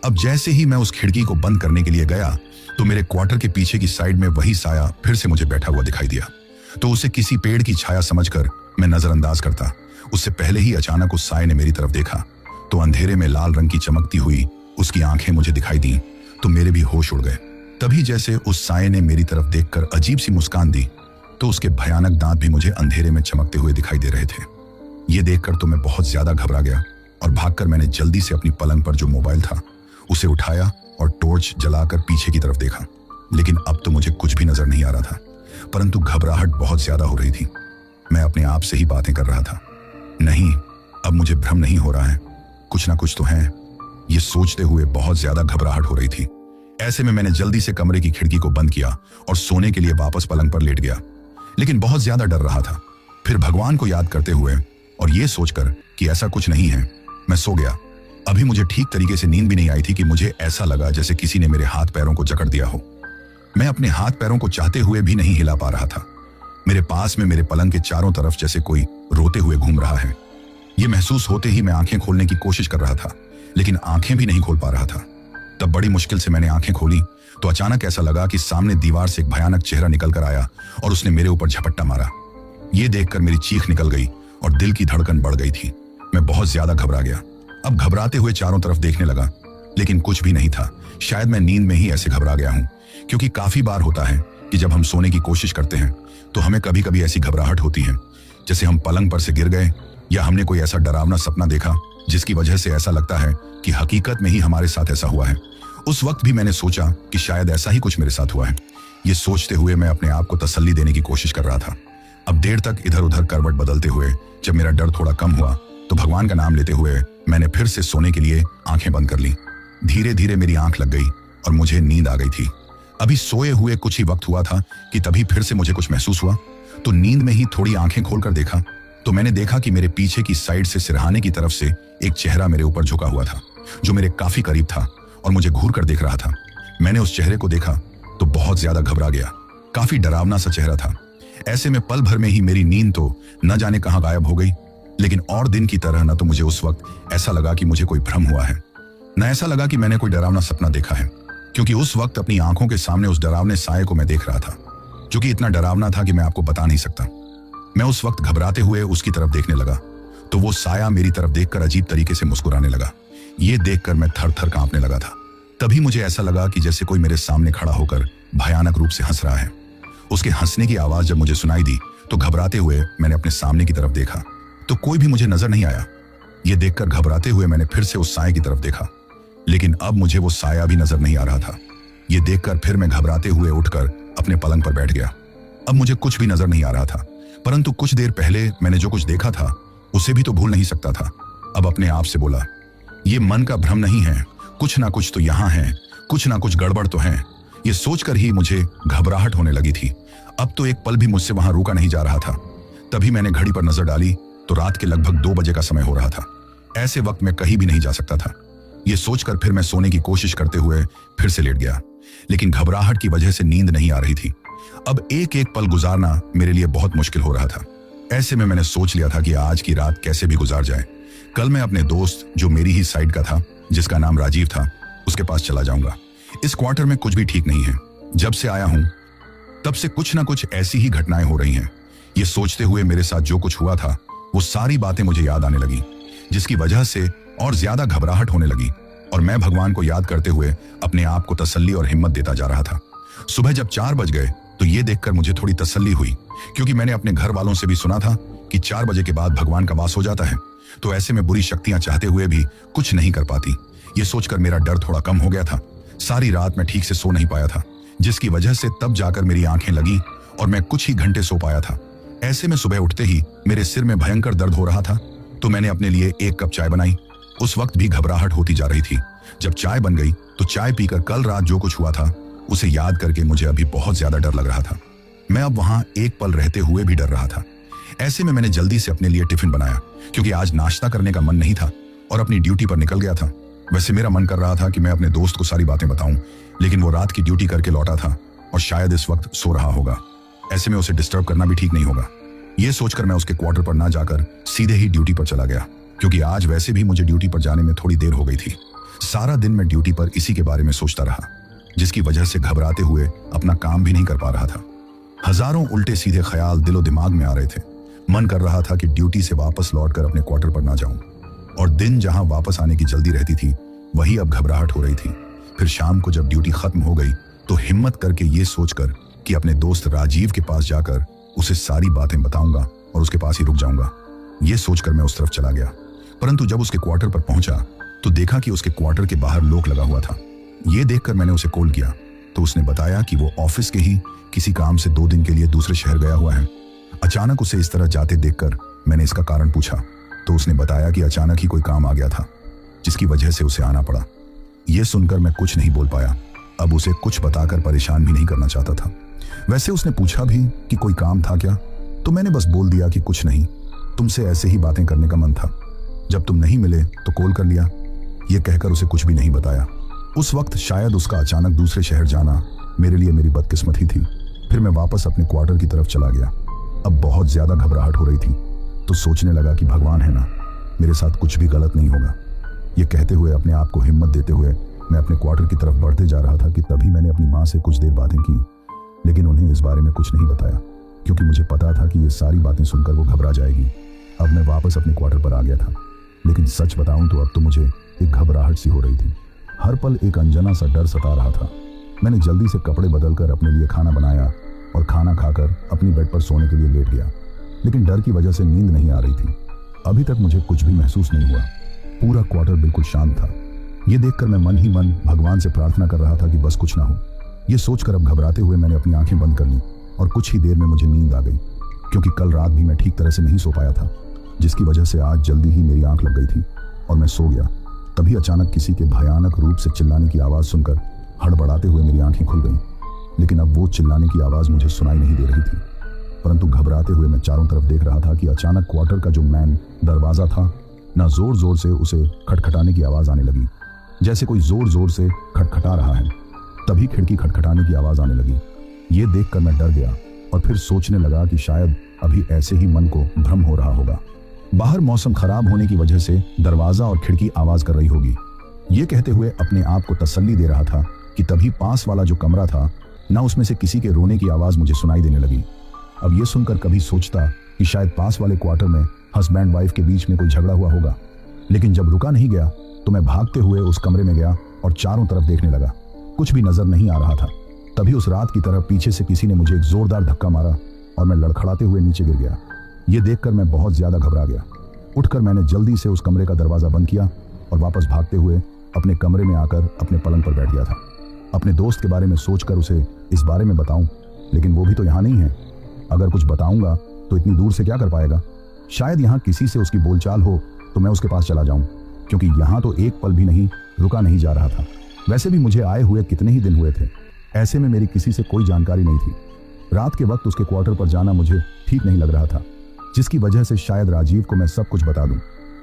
अब जैसे ही मैं उस खिड़की को बंद करने के लिए गया तो मेरे क्वार्टर के पीछे की साइड में वही साया फिर से मुझे बैठा हुआ दिखाई दिया। तो उसे किसी पेड़ की छाया समझकर मैं नजरअंदाज करता, उससे पहले ही अचानक उस साये ने मेरी तरफ देखा तो अंधेरे में लाल रंग की चमकती हुई उसकी आंखें मुझे दिखाई दी तो मेरे भी होश उड़ गए। तभी जैसे उस साये ने मेरी तरफ देखकर अजीब सी मुस्कान दी तो उसके भयानक दांत भी मुझे अंधेरे में चमकते हुए दिखाई दे रहे थे। ये देखकर तो मैं बहुत ज्यादा घबरा गया और भागकर मैंने जल्दी से अपनी पलंग पर जो मोबाइल था उसे उठाया और टॉर्च जलाकर पीछे की तरफ देखा। लेकिन अब तो मुझे कुछ भी नजर नहीं आ रहा था, परंतु घबराहट बहुत ज्यादा हो रही थी। मैं अपने आप से ही बातें कर रहा था, नहीं अब मुझे भ्रम नहीं हो रहा है, कुछ ना कुछ तो है। ये सोचते हुए बहुत ज्यादा घबराहट हो रही थी। ऐसे में मैंने जल्दी से कमरे की खिड़की को बंद किया और सोने के लिए वापस पलंग पर लेट गया, लेकिन बहुत ज्यादा डर रहा था। फिर भगवान को याद करते हुए और ये सोचकर कि ऐसा कुछ नहीं है, मैं सो गया। अभी मुझे ठीक तरीके से नींद भी नहीं आई थी कि मुझे ऐसा लगा जैसे किसी ने मेरे हाथ पैरों को जकड़ दिया हो। मैं अपने हाथ पैरों को चाहते हुए भी नहीं हिला पा रहा था। मेरे पास में मेरे पलंग के चारों तरफ जैसे कोई रोते हुए घूम रहा है। ये महसूस होते ही मैं आंखें खोलने की कोशिश कर रहा था, लेकिन आंखें भी नहीं खोल पा रहा था। तब बड़ी मुश्किल से मैंने आंखें खोली तो अचानक ऐसा लगा कि सामने दीवार से एक भयानक चेहरा निकल कर आया और उसने मेरे ऊपर झपट्टा मारा। ये देखकर मेरी चीख निकल गई और दिल की धड़कन बढ़ गई थी। मैं बहुत ज्यादा घबरा गया। अब घबराते हुए चारों तरफ देखने लगा, लेकिन कुछ भी नहीं था। शायद मैं नींद में ही ऐसे घबरा गया हूं, क्योंकि काफी बार होता है कि जब हम सोने की कोशिश करते हैं तो हमें कभी कभी ऐसी घबराहट होती है जैसे हम पलंग पर से गिर गए या हमने कोई ऐसा डरावना सपना देखा जिसकी वजह से ऐसा लगता है कि हकीकत में ही हमारे साथ ऐसा हुआ है। उस वक्त भी मैंने सोचा कि शायद ऐसा ही कुछ मेरे साथ हुआ है। ये सोचते हुए मैं अपने आप को तसल्ली देने की कोशिश कर रहा था। अब देर तक इधर उधर करवट बदलते हुए जब मेरा डर थोड़ा कम हुआ तो भगवान का नाम लेते हुए मैंने फिर से सोने के लिए आंखें बंद कर ली। धीरे धीरे मेरी आंख लग गई और मुझे नींद आ गई थी। अभी सोए हुए कुछ ही वक्त हुआ था कि तभी फिर से मुझे कुछ महसूस हुआ। तो नींद में ही थोड़ी आंखें खोलकर देखा तो मैंने देखा कि मेरे पीछे की साइड से सिरहाने की तरफ से एक चेहरा मेरे ऊपर झुका हुआ था, जो मेरे काफी करीब था और मुझे घूर कर देख रहा था। मैंने उस चेहरे को देखा तो बहुत ज्यादा घबरा गया। काफी डरावना सा चेहरा था। ऐसे में पल भर में ही मेरी नींद तो न जाने कहां गायब हो गई। लेकिन और दिन की तरह न तो मुझे उस वक्त ऐसा लगा कि मुझे कोई भ्रम हुआ है, न ऐसा लगा कि मैंने कोई डरावना सपना देखा है, क्योंकि उस वक्त अपनी आंखों के सामने उस डरावने साये को मैं देख रहा था, जो कि इतना डरावना था कि मैं आपको बता नहीं सकता। मैं उस वक्त घबराते हुए उसकी तरफ देखने लगा तो वो साया मेरी तरफ देखकर अजीब तरीके से मुस्कुराने लगा। ये देखकर मैं थर थर कांपने लगा था। तभी मुझे ऐसा लगा कि जैसे कोई मेरे सामने खड़ा होकर भयानक रूप से हंस रहा है। उसके हंसने की आवाज जब मुझे सुनाई दी तो घबराते हुए मैंने अपने सामने की तरफ देखा तो कोई भी मुझे नजर नहीं आया। ये देखकर घबराते हुए मैंने फिर से उस साये की तरफ देखा, लेकिन अब मुझे वो साया भी नजर नहीं आ रहा था। ये देखकर फिर मैं घबराते हुए उठकर अपने पलंग पर बैठ गया। अब मुझे कुछ भी नजर नहीं आ रहा था, परंतु कुछ देर पहले मैंने जो कुछ देखा था उसे भी तो भूल नहीं सकता था। अब अपने आप से बोला, ये मन का भ्रम नहीं है, कुछ ना कुछ तो यहाँ है, कुछ ना कुछ गड़बड़ तो है। ये सोचकर ही मुझे घबराहट होने लगी थी। अब तो एक पल भी मुझसे वहां रुका नहीं जा रहा था। तभी मैंने घड़ी पर नजर डाली तो रात के लगभग 2 बजे का समय हो रहा था। ऐसे वक्त मैं कहीं भी नहीं जा सकता था। ये सोचकर फिर मैं सोने की कोशिश करते हुए फिर से लेट गया, लेकिन घबराहट की वजह से नींद नहीं आ रही थी। अब एक एक पल गुजारना मेरे लिए बहुत मुश्किल हो रहा था। ऐसे में मैंने सोच लिया था कि आज की रात कैसे भी गुजार जाए। कल मैं अपने दोस्त, जो मेरी ही साइड का था, जिसका नाम राजीव था, उसके पास चला जाऊंगा। इस क्वार्टर में कुछ भी ठीक नहीं है। जब से आया हूं तब से कुछ ना कुछ ऐसी ही घटनाएं हो रही हैं। ये सोचते हुए मेरे साथ जो कुछ हुआ था वो सारी बातें मुझे याद आने लगी, जिसकी वजह से और ज्यादा घबराहट होने लगी और मैं भगवान को याद करते हुए अपने आप को तसल्ली और हिम्मत देता जा रहा था। सुबह जब 4 बज गए तो ये देखकर मुझे थोड़ी तसल्ली हुई, क्योंकि मैंने अपने घर वालों से भी सुना था कि 4 बजे के बाद भगवान का वास हो जाता है, तो ऐसे में बुरी शक्तियां चाहते हुए भी कुछ नहीं कर पाती। ये सोचकर मेरा डर थोड़ा कम हो गया था। सारी रात मैं ठीक से सो नहीं पाया था, जिसकी वजह से तब जाकर मेरी आंखें लगी और मैं कुछ ही घंटे सो पाया था। ऐसे में सुबह उठते ही मेरे सिर में भयंकर दर्द हो रहा था, तो मैंने अपने लिए 1 कप चाय बनाई। उस वक्त भी घबराहट होती जा रही थी। जब चाय बन गई तो चाय पीकर कल रात जो कुछ हुआ था उसे याद करके मुझे अभी बहुत ज्यादा डर लग रहा था। मैं अब वहां एक पल रहते हुए भी डर रहा था। ऐसे में मैंने जल्दी से अपने लिए टिफिन बनाया, क्योंकि आज नाश्ता करने का मन नहीं था, और अपनी ड्यूटी पर निकल गया था। वैसे मेरा मन कर रहा था कि मैं अपने दोस्त को सारी बातें बताऊं, लेकिन वो रात की ड्यूटी करके लौटा था और शायद इस वक्त सो रहा होगा। ऐसे में उसे डिस्टर्ब करना भी ठीक नहीं होगा। ये सोचकर मैं उसके क्वार्टर पर ना जाकर सीधे ही ड्यूटी पर चला गया, क्योंकि आज वैसे भी मुझे ड्यूटी पर जाने में थोड़ी देर हो गई थी। सारा दिन मैं ड्यूटी पर इसी के बारे में सोचता रहा, जिसकी वजह से घबराते हुए अपना काम भी नहीं कर पा रहा था। हजारों उल्टे सीधे ख्याल दिलो दिमाग में आ रहे थे। मन कर रहा था कि ड्यूटी से वापस लौटकर अपने क्वार्टर पर ना जाऊं, और दिन जहां वापस आने की जल्दी रहती थी वही अब घबराहट हो रही थी। फिर शाम को जब ड्यूटी खत्म हो गई तो हिम्मत करके ये सोचकर कि अपने दोस्त राजीव के पास जाकर उसे सारी बातें बताऊंगा और उसके पास ही रुक जाऊंगा, ये सोचकर मैं उस तरफ चला गया। परंतु जब उसके क्वार्टर पर पहुंचा तो देखा कि उसके क्वार्टर के बाहर लॉक लगा हुआ था। ये देखकर मैंने उसे कॉल किया तो उसने बताया कि वो ऑफिस के ही किसी काम से 2 दिन के लिए दूसरे शहर गया हुआ है। अचानक उसे इस तरह जाते देखकर मैंने इसका कारण पूछा तो उसने बताया कि अचानक ही कोई काम आ गया था, जिसकी वजह से उसे आना पड़ा। यह सुनकर मैं कुछ नहीं बोल पाया। अब उसे कुछ बताकर परेशान भी नहीं करना चाहता था। वैसे उसने पूछा भी कि कोई काम था क्या, तो मैंने बस बोल दिया कि कुछ नहीं, तुमसे ऐसे ही बातें करने का मन था। जब तुम नहीं मिले तो कॉल कर लिया। यह कहकर उसे कुछ भी नहीं बताया। उस वक्त शायद उसका अचानक दूसरे शहर जाना मेरे लिए मेरी बदकिस्मती थी। फिर मैं वापस अपने क्वार्टर की तरफ चला गया। अब बहुत ज्यादा घबराहट हो रही थी तो सोचने लगा कि भगवान है ना, मेरे साथ कुछ भी गलत नहीं होगा। ये कहते हुए अपने आप को हिम्मत देते हुए मैं अपने क्वार्टर की तरफ बढ़ते जा रहा था कि तभी मैंने अपनी माँ से कुछ देर बातें की, लेकिन उन्हें इस बारे में कुछ नहीं बताया क्योंकि मुझे पता था कि ये सारी बातें सुनकर वो घबरा जाएगी। अब मैं वापस अपने क्वार्टर पर आ गया था, लेकिन सच बताऊं तो अब तो मुझे एक घबराहट सी हो रही थी। हर पल एक अनजाना सा डर सता रहा था। मैंने जल्दी से कपड़े बदलकर अपने लिए खाना बनाया और खाना खाकर अपनी बेड पर सोने के लिए लेट गया, लेकिन डर की वजह से नींद नहीं आ रही थी। अभी तक मुझे कुछ भी महसूस नहीं हुआ। पूरा क्वार्टर बिल्कुल शांत था। ये देखकर मैं मन ही मन भगवान से प्रार्थना कर रहा था कि बस कुछ ना हो। ये सोचकर अब घबराते हुए मैंने अपनी आंखें बंद कर ली और कुछ ही देर में मुझे नींद आ गई, क्योंकि कल रात भी मैं ठीक तरह से नहीं सो पाया था, जिसकी वजह से आज जल्दी ही मेरी आंख लग गई थी और मैं सो गया। तभी अचानक किसी के भयानक रूप से चिल्लाने की आवाज़ सुनकर हड़बड़ाते हुए मेरी आंखें खुल गईं। लेकिन अब वो चिल्लाने की आवाज़ मुझे सुनाई नहीं दे रही थी, परंतु घबराते हुए मैं चारों तरफ देख रहा था कि अचानक क्वार्टर का जो मैन दरवाज़ा था ना जोर जोर से उसे खटखटाने की आवाज़ आने लगी, जैसे कोई जोर जोर से खटखटा रहा है। तभी खिड़की खटखटाने की आवाज़ आने लगी। ये देखकर मैं डर गया और फिर सोचने लगा कि शायद अभी ऐसे ही मन को भ्रम हो रहा होगा। बाहर मौसम खराब होने की वजह से दरवाजा और खिड़की आवाज कर रही होगी। ये कहते हुए अपने आप को तसल्ली दे रहा था कि तभी पास वाला जो कमरा था ना उसमें से किसी के रोने की आवाज मुझे सुनाई देने लगी। अब ये सुनकर कभी सोचता कि शायद पास वाले क्वार्टर में हस्बैंड वाइफ के बीच में कोई झगड़ा हुआ होगा, लेकिन जब रुका नहीं गया तो मैं भागते हुए उस कमरे में गया और चारों तरफ देखने लगा। कुछ भी नजर नहीं आ रहा था। तभी उस रात की तरफ पीछे से किसी ने मुझे एक जोरदार धक्का मारा और मैं लड़खड़ाते हुए नीचे गिर गया। ये देखकर मैं बहुत ज्यादा घबरा गया। उठकर मैंने जल्दी से उस कमरे का दरवाजा बंद किया और वापस भागते हुए अपने कमरे में आकर अपने पलंग पर बैठ गया था। अपने दोस्त के बारे में सोचकर उसे इस बारे में बताऊं, लेकिन वो भी तो यहाँ नहीं है। अगर कुछ बताऊंगा तो इतनी दूर से क्या कर पाएगा। शायद यहाँ किसी से उसकी बोलचाल हो तो मैं उसके पास चला जाऊं, क्योंकि यहाँ तो एक पल भी नहीं रुका नहीं जा रहा था। वैसे भी मुझे आए हुए कितने ही दिन हुए थे, ऐसे में मेरी किसी से कोई जानकारी नहीं थी। रात के वक्त उसके क्वार्टर पर जाना मुझे ठीक नहीं लग रहा था, जिसकी वजह से शायद राजीव को मैं सब कुछ बता दूं।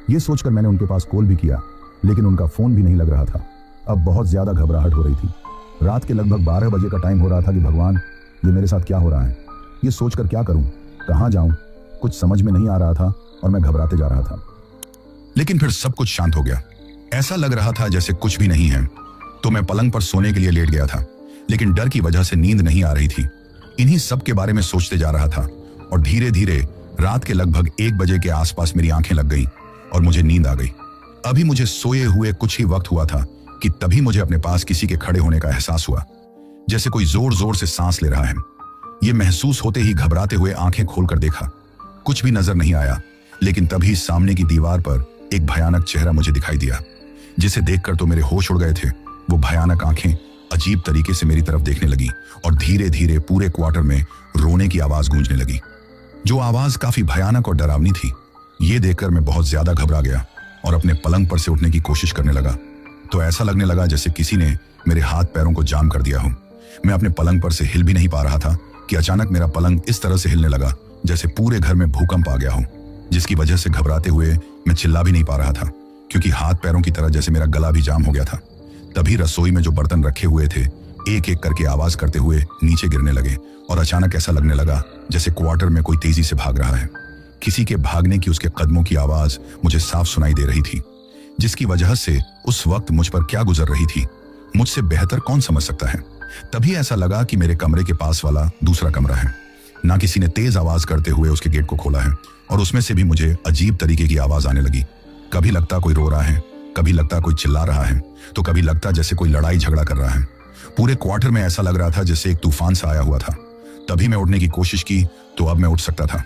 ये सोचकर मैंने उनके पास कॉल भी किया, लेकिन उनका फोन भी नहीं लग रहा था। अब बहुत ज्यादा घबराहट हो रही थी। रात के लगभग 12 बजे का टाइम हो रहा था कि भगवान, ये मेरे साथ क्या हो रहा है। ये सोचकर क्या करूं, कहां जाऊं, कुछ समझ में नहीं आ रहा था और मैं घबराते जा रहा था। लेकिन फिर सब कुछ शांत हो गया। ऐसा लग रहा था जैसे कुछ भी नहीं है। तो मैं पलंग पर सोने के लिए लेट गया था, लेकिन डर की वजह से नींद नहीं आ रही थी। इन्हीं सब के बारे में सोचते जा रहा था और धीरे धीरे रात के लगभग 1 बजे के आसपास मेरी आंखें लग गईं और मुझे नींद आ गई। अभी मुझे सोए हुए कुछ ही वक्त हुआ था कि तभी मुझे अपने पास किसी के खड़े होने का एहसास हुआ, जैसे कोई जोर जोर से सांस ले रहा है। यह महसूस होते ही घबराते हुए आंखें खोलकर देखा। कुछ भी नजर नहीं आया, लेकिन तभी सामने की दीवार पर एक भयानक चेहरा मुझे दिखाई दिया, जिसे देखकर तो मेरे होश उड़ गए थे। वो भयानक आंखें अजीब तरीके से मेरी तरफ देखने लगी और धीरे धीरे पूरे क्वार्टर में रोने की आवाज गूंजने लगी, जो आवाज काफी भयानक और डरावनी थी। ये देखकर मैं बहुत ज्यादा घबरा गया और अपने पलंग पर से उठने की कोशिश करने लगा, तो ऐसा लगने लगा जैसे किसी ने मेरे हाथ पैरों को जाम कर दिया हो। मैं अपने पलंग पर से हिल भी नहीं पा रहा था कि अचानक मेरा पलंग इस तरह से हिलने लगा जैसे पूरे घर में भूकंप आ गया हो, जिसकी वजह से घबराते हुए मैं चिल्ला भी नहीं पा रहा था, क्योंकि हाथ पैरों की तरह जैसे मेरा गला भी जाम हो गया था। तभी रसोई में जो बर्तन रखे हुए थे एक एक करके आवाज करते हुए नीचे गिरने लगे और अचानक ऐसा लगने लगा जैसे क्वार्टर में कोई तेजी से भाग रहा है। किसी के भागने की उसके कदमों की आवाज मुझे साफ सुनाई दे रही थी। जिसकी वजह से उस वक्त मुझ पर क्या गुजर रही थी मुझसे बेहतर कौन समझ सकता है। तभी ऐसा लगा कि मेरे कमरे के पास वाला दूसरा कमरा है। ना किसी ने तेज आवाज करते हुए उसके गेट को खोला है और उसमें से भी मुझे अजीब तरीके की आवाज आने लगी। कभी लगता कोई रो रहा है, कभी लगता कोई चिल्ला रहा है, तो कभी लगता जैसे कोई लड़ाई झगड़ा कर रहा है। पूरे क्वार्टर में ऐसा लग रहा था जैसे एक तूफान सा आया हुआ था। तभी मैं उठने की कोशिश की तो अब मैं उठ सकता था।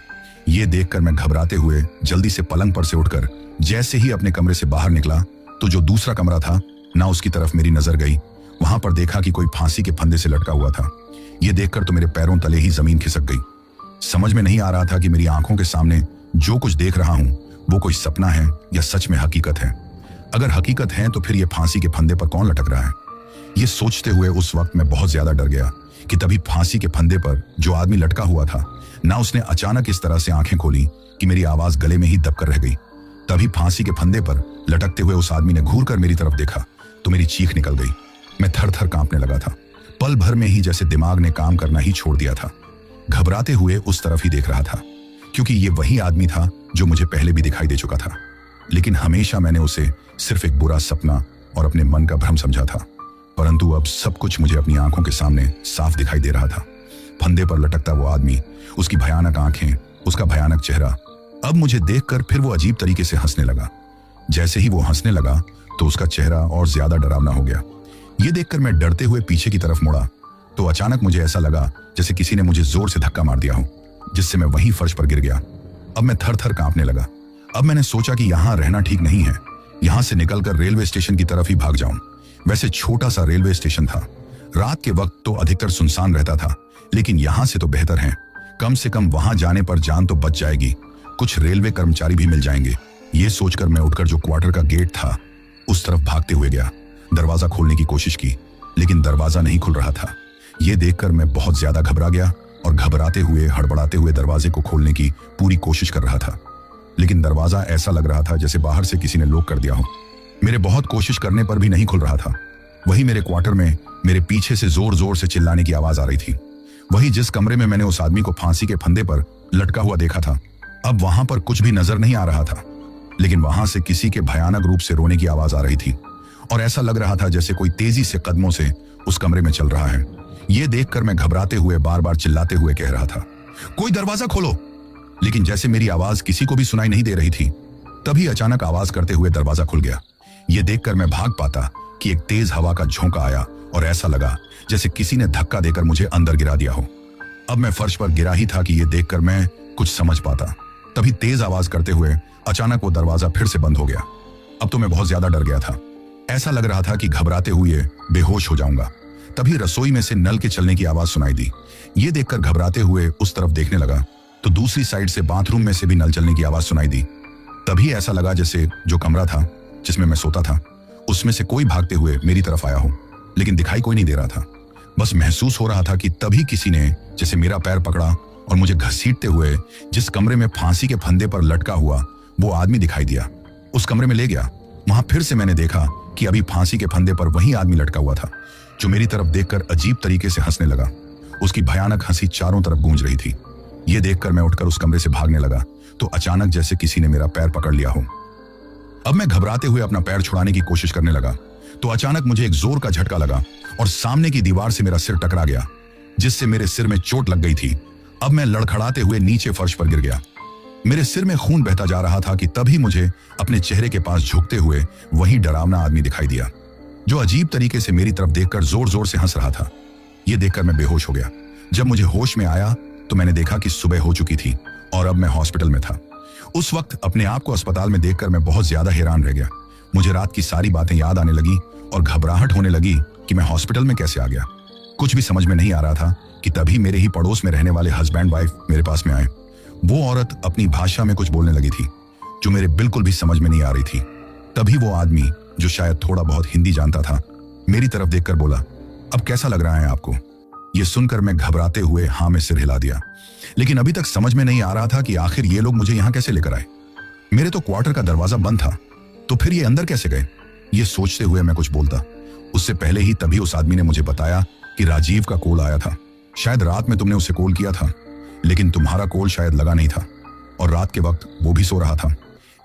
ये देखकर मैं घबराते हुए जल्दी से पलंग पर से उठकर जैसे ही अपने कमरे से बाहर निकला तो जो दूसरा कमरा था ना उसकी तरफ मेरी नजर गई। वहां पर देखा कि कोई फांसी के फंदे से लटका हुआ था। ये देखकर तो मेरे पैरों तले ही जमीन खिसक गई। समझ में नहीं आ रहा था कि मेरी आंखों के सामने जो कुछ देख रहा हूं वो कोई सपना है या सच में हकीकत है। अगर हकीकत है तो फिर ये फांसी के फंदे पर कौन लटक रहा है। ये सोचते हुए उस वक्त मैं बहुत ज्यादा डर गया कि तभी फांसी के फंदे पर जो आदमी लटका हुआ था ना उसने अचानक इस तरह से आंखें खोली कि मेरी आवाज गले में ही दबकर रह गई। तभी फांसी के फंदे पर लटकते हुए उस आदमी ने घूरकर मेरी तरफ देखा तो मेरी चीख निकल गई। मैं थर थर कांपने लगा था। पल भर में ही जैसे दिमाग ने काम करना ही छोड़ दिया था। घबराते हुए उस तरफ ही देख रहा था क्योंकि ये वही आदमी था जो मुझे पहले भी दिखाई दे चुका था, लेकिन हमेशा मैंने उसे सिर्फ एक बुरा सपना और अपने मन का भ्रम समझा था। परंतु अब सब कुछ मुझे अपनी आंखों के सामने साफ दिखाई दे रहा था। फंदे पर लटकता वो आदमी, उसकी भयानक आंखें, उसका भयानक चेहरा। अब मुझे देखकर फिर वो अजीब तरीके से हंसने लगा। जैसे ही वो हंसने लगा तो उसका चेहरा और ज्यादा डरावना हो गया। ये देखकर मैं डरते हुए पीछे की तरफ मुड़ा तो अचानक मुझे ऐसा लगा जैसे किसी ने मुझे जोर से धक्का मार दिया हो, जिससे मैं वहीं फर्श पर गिर गया। अब मैं थर थर कांपने लगा। अब मैंने सोचा कि यहाँ रहना ठीक नहीं है, यहाँ से निकलकर रेलवे स्टेशन की तरफ ही भाग जाऊं। वैसे छोटा सा रेलवे स्टेशन था, रात के वक्त तो अधिकतर सुनसान रहता था, लेकिन यहाँ से तो बेहतर है। कम से कम वहां जाने पर जान तो बच जाएगी, कुछ रेलवे कर्मचारी भी मिल जाएंगे। ये सोचकर मैं उठकर जो क्वार्टर का गेट था उस तरफ भागते हुए गया। दरवाजा खोलने की कोशिश की लेकिन दरवाजा नहीं खुल रहा था। ये देखकर मैं बहुत ज्यादा घबरा गया और घबराते हुए हड़बड़ाते हुए दरवाजे को खोलने की पूरी कोशिश कर रहा था, लेकिन दरवाजा ऐसा लग रहा था जैसे बाहर से किसी ने लॉक कर दिया हो। मेरे बहुत कोशिश करने पर भी नहीं खुल रहा था। वही मेरे क्वार्टर में मेरे पीछे से जोर जोर से चिल्लाने की आवाज आ रही थी। वही जिस कमरे में मैंने उस आदमी को फांसी के फंदे पर लटका हुआ देखा था। अब वहां पर कुछ भी नजर नहीं आ रहा था, लेकिन वहां से किसी के भयानक रूप से रोने की आवाज आ रही थी और ऐसा लग रहा था जैसे कोई तेजी से कदमों से उस कमरे में चल रहा है। ये देखकर मैं घबराते हुए बार बार चिल्लाते हुए कह रहा था, कोई दरवाजा खोलो, लेकिन जैसे मेरी आवाज किसी को भी सुनाई नहीं दे रही थी। तभी अचानक आवाज करते हुए दरवाजा खुल गया। ये देखकर मैं भाग पाता कि एक तेज हवा का झोंका आया और ऐसा लगा जैसे किसी ने धक्का देकर मुझे अंदर गिरा दिया हो। अब मैं फर्श पर गिरा ही था कि ये देखकर मैं कुछ समझ पाता। तभी तेज आवाज करते हुए अचानक वो दरवाजा फिर से बंद हो गया। अब तो मैं बहुत ज्यादा डर गया था। ऐसा लग रहा था कि घबराते हुए बेहोश हो जाऊंगा। तभी रसोई में से नल के चलने की आवाज सुनाई दी। ये देखकर घबराते हुए उस तरफ देखने लगा तो दूसरी साइड से बाथरूम में से भी नल चलने की आवाज सुनाई दी। तभी ऐसा लगा जैसे जो कमरा था जिसमें मैं सोता था उसमें से कोई भागते हुए मेरी तरफ आया हो, लेकिन दिखाई कोई नहीं दे रहा था। बस महसूस हो रहा था कि तभी किसी ने जैसे मेरा पैर पकड़ा और मुझे घसीटते हुए जिस कमरे में फांसी के फंदे पर लटका हुआ वो आदमी दिखाई दिया, उस कमरे में ले गया। वहां फिर से मैंने देखा कि अभी फांसी के फंदे पर वही आदमी लटका हुआ था जो मेरी तरफ देखकर अजीब तरीके से हंसने लगा। उसकी भयानक हंसी चारों तरफ गूंज रही थी। ये देखकर मैं उठकर उस कमरे से भागने लगा तो अचानक जैसे किसी ने मेरा पैर पकड़ लिया हो। अब मैं घबराते हुए अपना पैर छुड़ाने की कोशिश करने लगा तो अचानक मुझे एक जोर का झटका लगा और सामने की दीवार से मेरा सिर टकरा गया, जिससे मेरे सिर में चोट लग गई थी। अब मैं लड़खड़ाते हुए नीचे फर्श पर गिर गया। मेरे सिर में खून बहता जा रहा था कि तभी मुझे अपने चेहरे के पास झुकते हुए वही डरावना आदमी दिखाई दिया जो अजीब तरीके से मेरी तरफ देखकर जोर जोर से हंस रहा था। यह देखकर मैं बेहोश हो गया। जब मुझे होश में आया तो मैंने देखा कि सुबह हो चुकी थी और अब मैं हॉस्पिटल में था। उस वक्त अपने आप को अस्पताल में देखकर मैं बहुत ज्यादा हैरान रह गया। मुझे रात की सारी बातें याद आने लगी और घबराहट होने लगी कि मैं हॉस्पिटल में कैसे आ गया। कुछ भी समझ में नहीं आ रहा था कि तभी मेरे ही पड़ोस में रहने वाले हस्बैंड वाइफ मेरे पास में आए। वो औरत अपनी भाषा में कुछ बोलने लगी थी जो मेरे बिल्कुल भी समझ में नहीं आ रही थी। तभी वो आदमी जो शायद थोड़ा बहुत हिंदी जानता था मेरी तरफ देखकर बोला, अब कैसा लग रहा है आपको? ये सुनकर मैं घबराते हुए हाँ में सिर हिला दिया, लेकिन अभी तक समझ में नहीं आ रहा था कि आखिर ये लोग मुझे यहाँ कैसे लेकर आए। मेरे तो क्वार्टर का दरवाजा बंद था, तो फिर ये अंदर कैसे गए? ये सोचते हुए मैं कुछ बोलता उससे पहले ही तभी उस आदमी ने मुझे बताया कि राजीव का कॉल आया था। शायद रात में तुमने उसे कॉल किया था, लेकिन तुम्हारा कॉल शायद लगा नहीं था और रात के वक्त वो भी सो रहा था।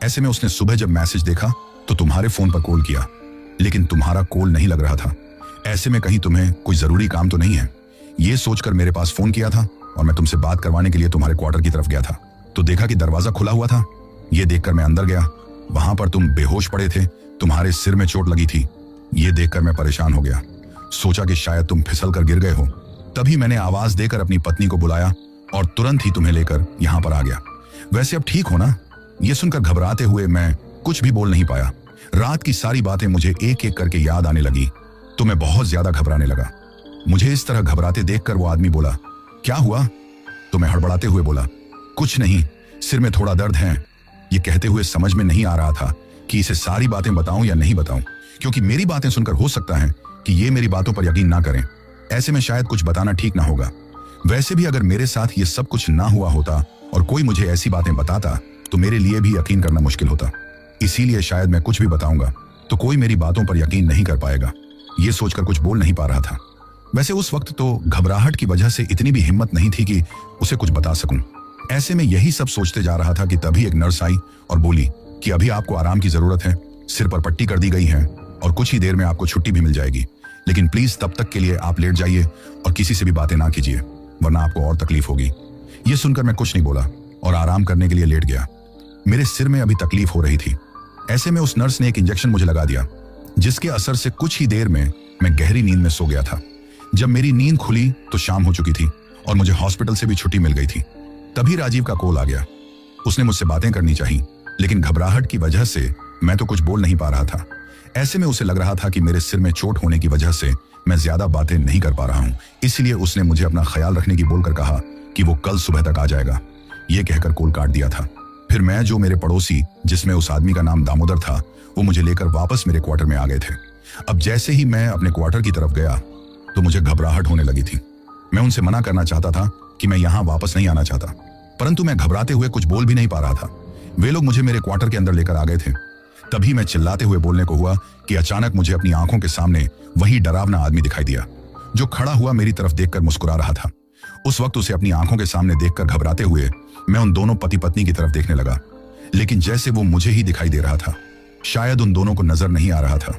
ऐसे में उसने सुबह जब मैसेज देखा तो तुम्हारे फोन पर कॉल किया, लेकिन तुम्हारा कॉल नहीं लग रहा था। ऐसे में कहीं तुम्हें कोई जरूरी काम तो नहीं है, ये सोचकर मेरे पास फोन किया था और मैं तुमसे बात करवाने के लिए तुम्हारे क्वार्टर की तरफ गया था। तो देखा कि दरवाजा खुला हुआ था। ये देखकर मैं अंदर गया। वहां पर तुम बेहोश पड़े थे, तुम्हारे सिर में चोट लगी थी। ये देखकर मैं परेशान हो गया। सोचा कि शायद तुम फिसल कर गिर गए हो। तभी मैंने आवाज देकर अपनी पत्नी को बुलाया और तुरंत ही तुम्हें लेकर यहां पर आ गया। वैसे अब ठीक हो ना? ये सुनकर घबराते हुए मैं कुछ भी बोल नहीं पाया। रात की सारी बातें मुझे एक एक करके याद आने लगी, तो मैं बहुत ज्यादा घबराने लगा। मुझे इस तरह घबराते देखकर वो आदमी बोला, क्या हुआ? तो मैं हड़बड़ाते हुए बोला, कुछ नहीं, सिर में थोड़ा दर्द है। ये कहते हुए समझ में नहीं आ रहा था कि इसे सारी बातें बताऊं या नहीं बताऊं, क्योंकि मेरी बातें सुनकर हो सकता है कि ये मेरी बातों पर यकीन ना करें। ऐसे में शायद कुछ बताना ठीक ना होगा। वैसे भी अगर मेरे साथ ये सब कुछ ना हुआ होता और कोई मुझे ऐसी बातें बताता तो मेरे लिए भी यकीन करना मुश्किल होता। इसीलिए शायद मैं कुछ भी बताऊंगा तो कोई मेरी बातों पर यकीन नहीं कर पाएगा। ये सोचकर कुछ बोल नहीं पा रहा था। वैसे उस वक्त तो घबराहट की वजह से इतनी भी हिम्मत नहीं थी कि उसे कुछ बता सकूं। ऐसे में यही सब सोचते जा रहा था कि तभी एक नर्स आई और बोली कि अभी आपको आराम की जरूरत है, सिर पर पट्टी कर दी गई है और कुछ ही देर में आपको छुट्टी भी मिल जाएगी, लेकिन प्लीज तब तक के लिए आप लेट जाइए और किसी से भी बातें ना कीजिए, वरना आपको और तकलीफ होगी। ये सुनकर मैं कुछ नहीं बोला और आराम करने के लिए लेट गया। मेरे सिर में अभी तकलीफ हो रही थी। ऐसे में उस नर्स ने एक इंजेक्शन मुझे लगा दिया, जिसके असर से कुछ ही देर में मैं गहरी नींद में सो गया था। जब मेरी नींद खुली तो शाम हो चुकी थी और मुझे हॉस्पिटल से भी छुट्टी मिल गई थी। तभी राजीव का कॉल आ गया। उसने मुझसे बातें करनी चाहिए, लेकिन घबराहट की वजह से मैं तो कुछ बोल नहीं पा रहा था। ऐसे में उसे लग रहा था कि मेरे सिर में चोट होने की वजह से मैं ज्यादा बातें नहीं कर पा रहा हूं, इसलिए उसने मुझे अपना ख्याल रखने की बोलकर कहा कि वो कल सुबह तक आ जाएगा। ये कहकर कॉल काट दिया था। फिर मैं, जो मेरे पड़ोसी, जिसमें उस आदमी का नाम दामोदर था, वो मुझे लेकर वापस मेरे क्वार्टर में आ गए थे। अब जैसे ही मैं अपने क्वार्टर की तरफ गया तो मुझे घबराहट होने लगी थी। मैं उनसे मना करना चाहता था कि मैं यहाँ वापस नहीं आना चाहता, परंतु मैं घबराते हुए कुछ बोल भी नहीं पा रहा था। वे लोग मुझे मेरे क्वार्टर के अंदर लेकर आ गए थे। तभी मैं चिल्लाते हुए बोलने को हुआ कि अचानक मुझे अपनी आंखों के सामने वही डरावना आदमी दिखाई दिया, जो खड़ा हुआ मेरी तरफ देखकर मुस्कुरा रहा था। उस वक्त उसे अपनी आंखों के सामने देखकर घबराते हुए मैं उन दोनों पति पत्नी की तरफ देखने लगा, लेकिन जैसे वो मुझे ही दिखाई दे रहा था, शायद उन दोनों को नजर नहीं आ रहा था।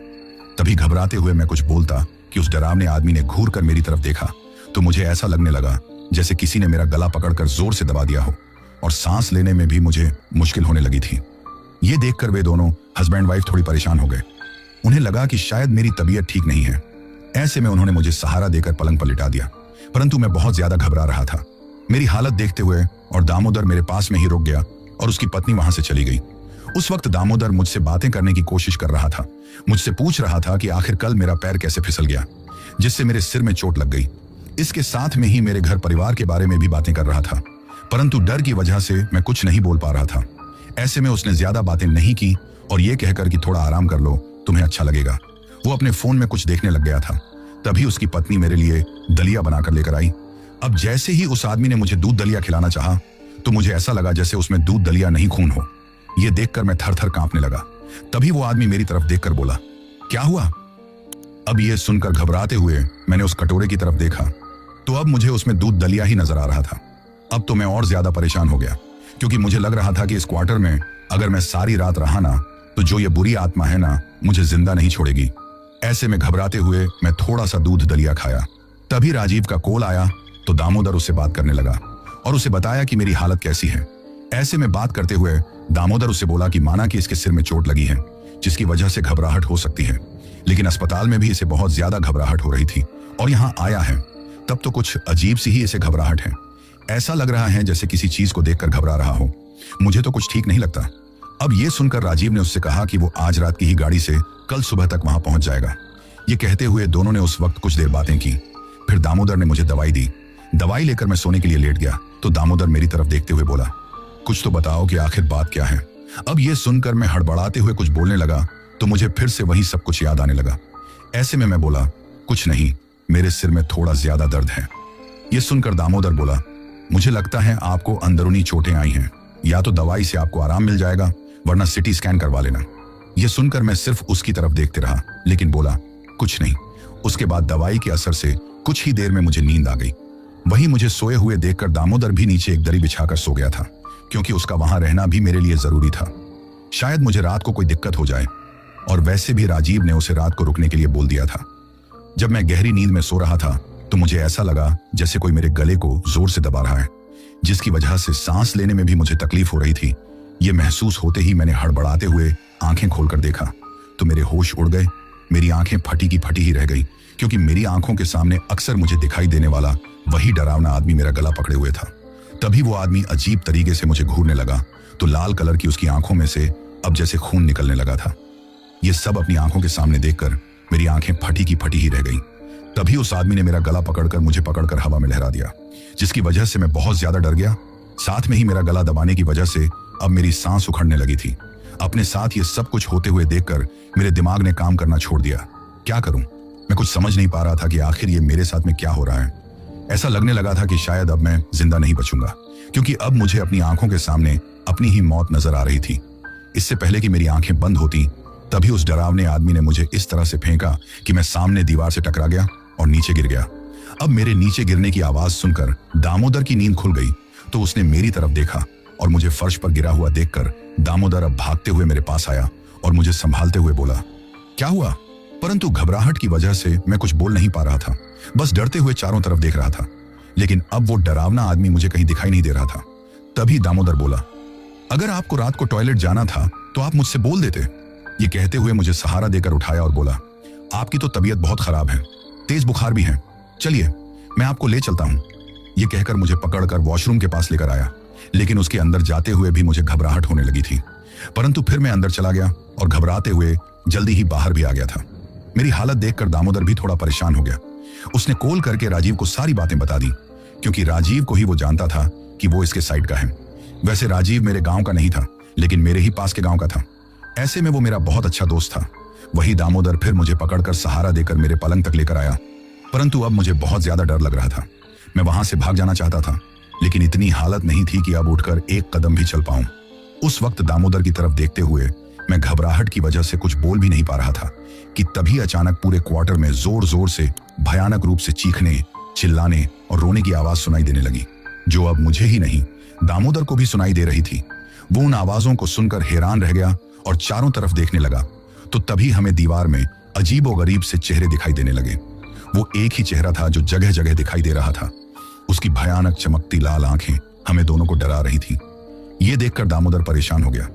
तभी घबराते हुए मैं कुछ बोलता कि उस डरावने आदमी ने घूर कर मेरी तरफ देखा तो मुझे ऐसा लगने लगा जैसे किसी ने मेरा गला पकड़कर जोर से दबा दिया हो, और सांस लेने में भी मुझे मुश्किल होने लगी थी। ये देखकर वे दोनों हस्बैंड वाइफ थोड़ी परेशान हो गए। उन्हें लगा कि शायद मेरी तबीयत ठीक नहीं है। ऐसे में उन्होंने मुझे सहारा देकर पलंग पर लिटा दिया, परंतु मैं बहुत ज्यादा घबरा रहा था। मेरी हालत देखते हुए और दामोदर मेरे पास में ही रुक गया और उसकी पत्नी वहां से चली गई। उस वक्त दामोदर मुझसे बातें करने की कोशिश कर रहा था। मुझसे पूछ रहा था कि आखिर कल मेरा पैर कैसे फिसल गया, जिससे मेरे सिर में चोट लग गई। इसके साथ में ही मेरे घर परिवार के बारे में भी बातें कर रहा था, परंतु डर की वजह से मैं कुछ नहीं बोल पा रहा था। ऐसे में उसने ज्यादा बातें नहीं की और ये कहकर कि थोड़ा आराम कर लो, तुम्हें अच्छा लगेगा, वो अपने फोन में कुछ देखने लग गया था। तभी उसकी पत्नी मेरे लिए दलिया बनाकर लेकर आई। अब जैसे ही उस आदमी ने मुझे दूध दलिया खिलाना चाहा तो मुझे ऐसा लगा जैसे उसमें दूध दलिया नहीं खून हो। ये देखकर मैं थर थर कांपने लगा। तभी वो आदमी मेरी तरफ देखकर बोला, क्या हुआ? अब ये सुनकर घबराते हुए मैंने उस कटोरे की तरफ देखा तो अब मुझे उसमें दूध दलिया ही नजर आ रहा था। अब तो मैं और ज्यादा परेशान हो गया, क्योंकि मुझे लग रहा था कि इस क्वार्टर में अगर मैं सारी रात रहा ना तो जो ये बुरी आत्मा है ना, मुझे जिंदा नहीं छोड़ेगी। ऐसे में घबराते हुए मैं थोड़ा सा दूध दलिया खाया। तभी राजीव का कॉल आया तो दामोदर उससे बात करने लगा और उसे बताया कि मेरी हालत कैसी है। ऐसे में बात करते हुए दामोदर उससे बोला कि माना कि इसके सिर में चोट लगी है, जिसकी वजह से घबराहट हो सकती है, लेकिन अस्पताल में भी इसे बहुत ज्यादा घबराहट हो रही थी और यहाँ आया है तब तो कुछ अजीब सी ही इसे घबराहट है। ऐसा लग रहा है जैसे किसी चीज को देखकर घबरा रहा हो। मुझे तो कुछ ठीक नहीं लगता। अब ये सुनकर राजीव ने उससे कहा कि वो आज रात की ही गाड़ी से कल सुबह तक वहां पहुंच जाएगा। ये कहते हुए दोनों ने उस वक्त कुछ देर बातें की। फिर दामोदर ने मुझे दवाई दी। दवाई लेकर मैं सोने के लिए लेट गया तो दामोदर मेरी तरफ देखते हुए बोला, कुछ तो बताओ कि आखिर बात क्या है। अब ये सुनकर मैं हड़बड़ाते हुए कुछ बोलने लगा तो मुझे फिर से वही सब कुछ याद आने लगा। ऐसे में मैं बोला, कुछ नहीं, मेरे सिर में थोड़ा ज्यादा दर्द है। ये सुनकर दामोदर बोला, मुझे लगता है आपको अंदरूनी चोटें आई हैं, या तो दवाई से आपको आराम मिल जाएगा वरना सिटी स्कैन करवा लेना। यह सुनकर मैं सिर्फ उसकी तरफ देखते रहा, लेकिन बोला, कुछ नहीं। उसके बाद दवाई के असर से कुछ ही देर में मुझे नींद आ गई। वहीं मुझे सोए हुए देखकर दामोदर भी नीचे एक दरी बिछाकर सो गया था, क्योंकि उसका वहां रहना भी मेरे लिए जरूरी था। शायद मुझे रात को कोई दिक्कत हो जाए। और वैसे भी राजीव ने उसे रात को रुकने के लिए बोल दिया था। जब मैं गहरी नींद में सो रहा था तो मुझे ऐसा लगा जैसे कोई मेरे गले को जोर से दबा रहा है, जिसकी वजह से सांस लेने में भी मुझे तकलीफ हो रही थी। ये महसूस होते ही मैंने हड़बड़ाते हुए आंखें खोलकर देखा तो मेरे होश उड़ गए। मेरी आंखें फटी की फटी ही रह गई, क्योंकि मेरी आंखों के सामने अक्सर मुझे दिखाई देने वाला वही डरावना आदमी मेरा गला पकड़े हुए था। तभी वो आदमी अजीब तरीके से मुझे घूरने लगा तो लाल कलर की उसकी आंखों में से अब जैसे खून निकलने लगा था। ये सब अपनी आंखों के सामने देखकर मेरी आंखें फटी की फटी ही रह गई। तभी उस आदमी ने मेरा गला पकड़कर मुझे पकड़कर हवा में लहरा दिया, जिसकी वजह से मैं बहुत ज्यादा डर गया। साथ में ही मेरा गला दबाने की वजह से अब मेरी सांस उखड़ने लगी थी। अपने साथ ये सब कुछ होते हुए देखकर मेरे दिमाग ने काम करना छोड़ दिया। क्या करूं? मैं कुछ समझ नहीं पा रहा था कि आखिर ये मेरे साथ में क्या हो रहा है। ऐसा लगने लगा था कि शायद अब मैं जिंदा नहीं बचूंगा, क्योंकि अब मुझे अपनी आंखों के सामने अपनी ही मौत नजर आ रही थी। इससे पहले कि मेरी आंखें बंद होती तभी उस डरावने आदमी ने मुझे इस तरह से फेंका कि मैं सामने दीवार से टकरा गया और नीचे गिर गया। अब मेरे नीचे गिरने की आवाज सुनकर दामोदर की नींद खुल गई तो उसने मेरी तरफ देखा और मुझे फर्श पर गिरा हुआ देखकर दामोदर अब भागते हुए मेरे पास आया और मुझे संभालते हुए बोला, क्या हुआ? परंतु घबराहट की वजह से मैं कुछ बोल नहीं पा रहा था, बस डरते हुए चारों तरफ देख रहा था। लेकिन अब वो डरावना आदमी मुझे कहीं दिखाई नहीं दे रहा था। तभी दामोदर बोला, अगर आपको रात को टॉयलेट जाना था तो आप मुझसे बोल देते। ये कहते हुए मुझे सहारा देकर उठाया और बोला, आपकी तो तबीयत बहुत खराब है, तेज बुखार भी है, चलिए मैं आपको ले चलता हूं। ये कहकर मुझे पकड़कर वॉशरूम के पास लेकर आया, लेकिन उसके अंदर जाते हुए भी मुझे घबराहट होने लगी थी। परंतु फिर मैं अंदर चला गया और घबराते हुए जल्दी ही बाहर भी आ गया था। मेरी हालत देखकर दामोदर भी थोड़ा परेशान हो गया। उसने कॉल करके राजीव को सारी बातें बता दी, क्योंकि राजीव को ही वो जानता था कि वो इसके साइड का है। वैसे राजीव मेरे गांव का नहीं था, लेकिन मेरे ही पास के गांव का था। ऐसे में वो मेरा बहुत अच्छा दोस्त था। वही दामोदर फिर मुझे पकड़कर सहारा देकर मेरे पलंग तक लेकर आया। परंतु अब मुझे बहुत ज्यादा डर लग रहा था। मैं वहां से भाग जाना चाहता था, लेकिन इतनी हालत नहीं थी कि अब उठकर एक कदम भी चल पाऊं। उस वक्त दामोदर की तरफ देखते हुए मैं घबराहट की वजह से कुछ बोल भी नहीं पा रहा था कि तभी अचानक पूरे क्वार्टर में जोर जोर से भयानक रूप से चीखने, चिल्लाने और रोने की आवाज सुनाई देने लगी, जो अब मुझे ही नहीं दामोदर को भी सुनाई दे रही थी। वो उन आवाजों को सुनकर हैरान रह गया और चारों तरफ देखने लगा तो तभी हमें दीवार में अजीबोगरीब से चेहरे दिखाई देने लगे। वो एक ही चेहरा था जो जगह जगह दिखाई दे रहा था। उसकी भयानक चमकती लाल आंखें हमें दोनों को डरा रही थी। ये देखकर दामोदर परेशान हो गया।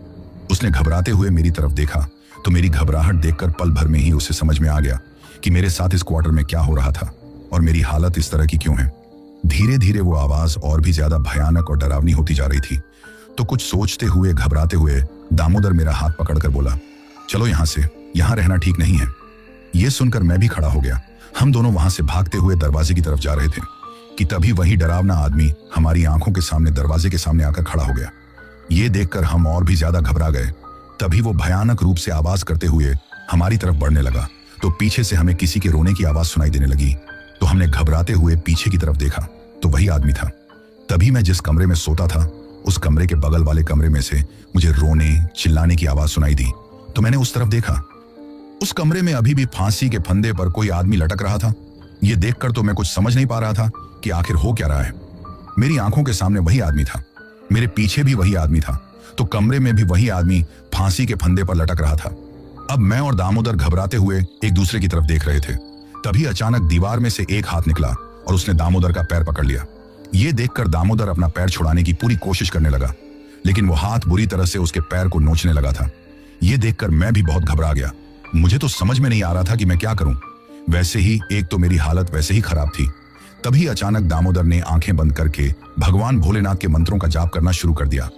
उसने घबराते हुए मेरी तरफ देखा तो मेरी घबराहट देखकर पल भर में ही उसे समझ में आ गया कि मेरे साथ इस क्वार्टर में क्या हो रहा था और मेरी हालत इस तरह की क्यों है। धीरे धीरे वो आवाज और भी ज्यादा भयानक और डरावनी होती जा रही थी। तो कुछ सोचते हुए घबराते हुए दामोदर मेरा हाथ पकड़कर बोला, चलो यहां से, यहां रहना ठीक नहीं है। यह सुनकर मैं भी खड़ा हो गया। हम दोनों वहां से भागते हुए दरवाजे की तरफ जा रहे थे कि तभी वही डरावना आदमी हमारी आंखों के सामने दरवाजे के सामने आकर खड़ा हो गया। ये देखकर हम और भी ज्यादा घबरा गए। तभी वो भयानक रूप से आवाज करते हुए हमारी तरफ बढ़ने लगा तो पीछे से हमें किसी के रोने की आवाज सुनाई देने लगी। तो हमने घबराते हुए पीछे की तरफ देखा तो वही आदमी था। तभी मैं जिस कमरे में सोता था उस कमरे के बगल वाले कमरे में से मुझे रोने चिल्लाने की आवाज सुनाई दी तो मैंने उस तरफ देखा। उस कमरे में अभी भी फांसी के फंदे पर कोई आदमी लटक रहा था। ये देखकर तो मैं कुछ समझ नहीं पा रहा था कि आखिर हो क्या रहा है। मेरी आंखों के सामने वही आदमी था, मेरे पीछे भी वही आदमी था, तो कमरे में भी वही आदमी फांसी के फंदे पर लटक रहा था। अब मैं और दामोदर घबराते हुए एक दूसरे की तरफ देख रहे थे। तभी अचानक दीवार में से एक हाथ निकला और उसने दामोदर का पैर पकड़ लिया। ये देखकर दामोदर अपना पैर छुड़ाने की पूरी कोशिश करने लगा, लेकिन वो हाथ बुरी तरह से उसके पैर को नोचने लगा था। ये देखकर मैं भी बहुत घबरा गया। मुझे तो समझ में नहीं आ रहा था कि मैं क्या करूं। वैसे ही एक तो मेरी हालत वैसे ही खराब थी। तभी अचानक दामोदर ने आंखें बंद करके भगवान भोलेनाथ के मंत्रों का जाप करना शुरू कर दिया।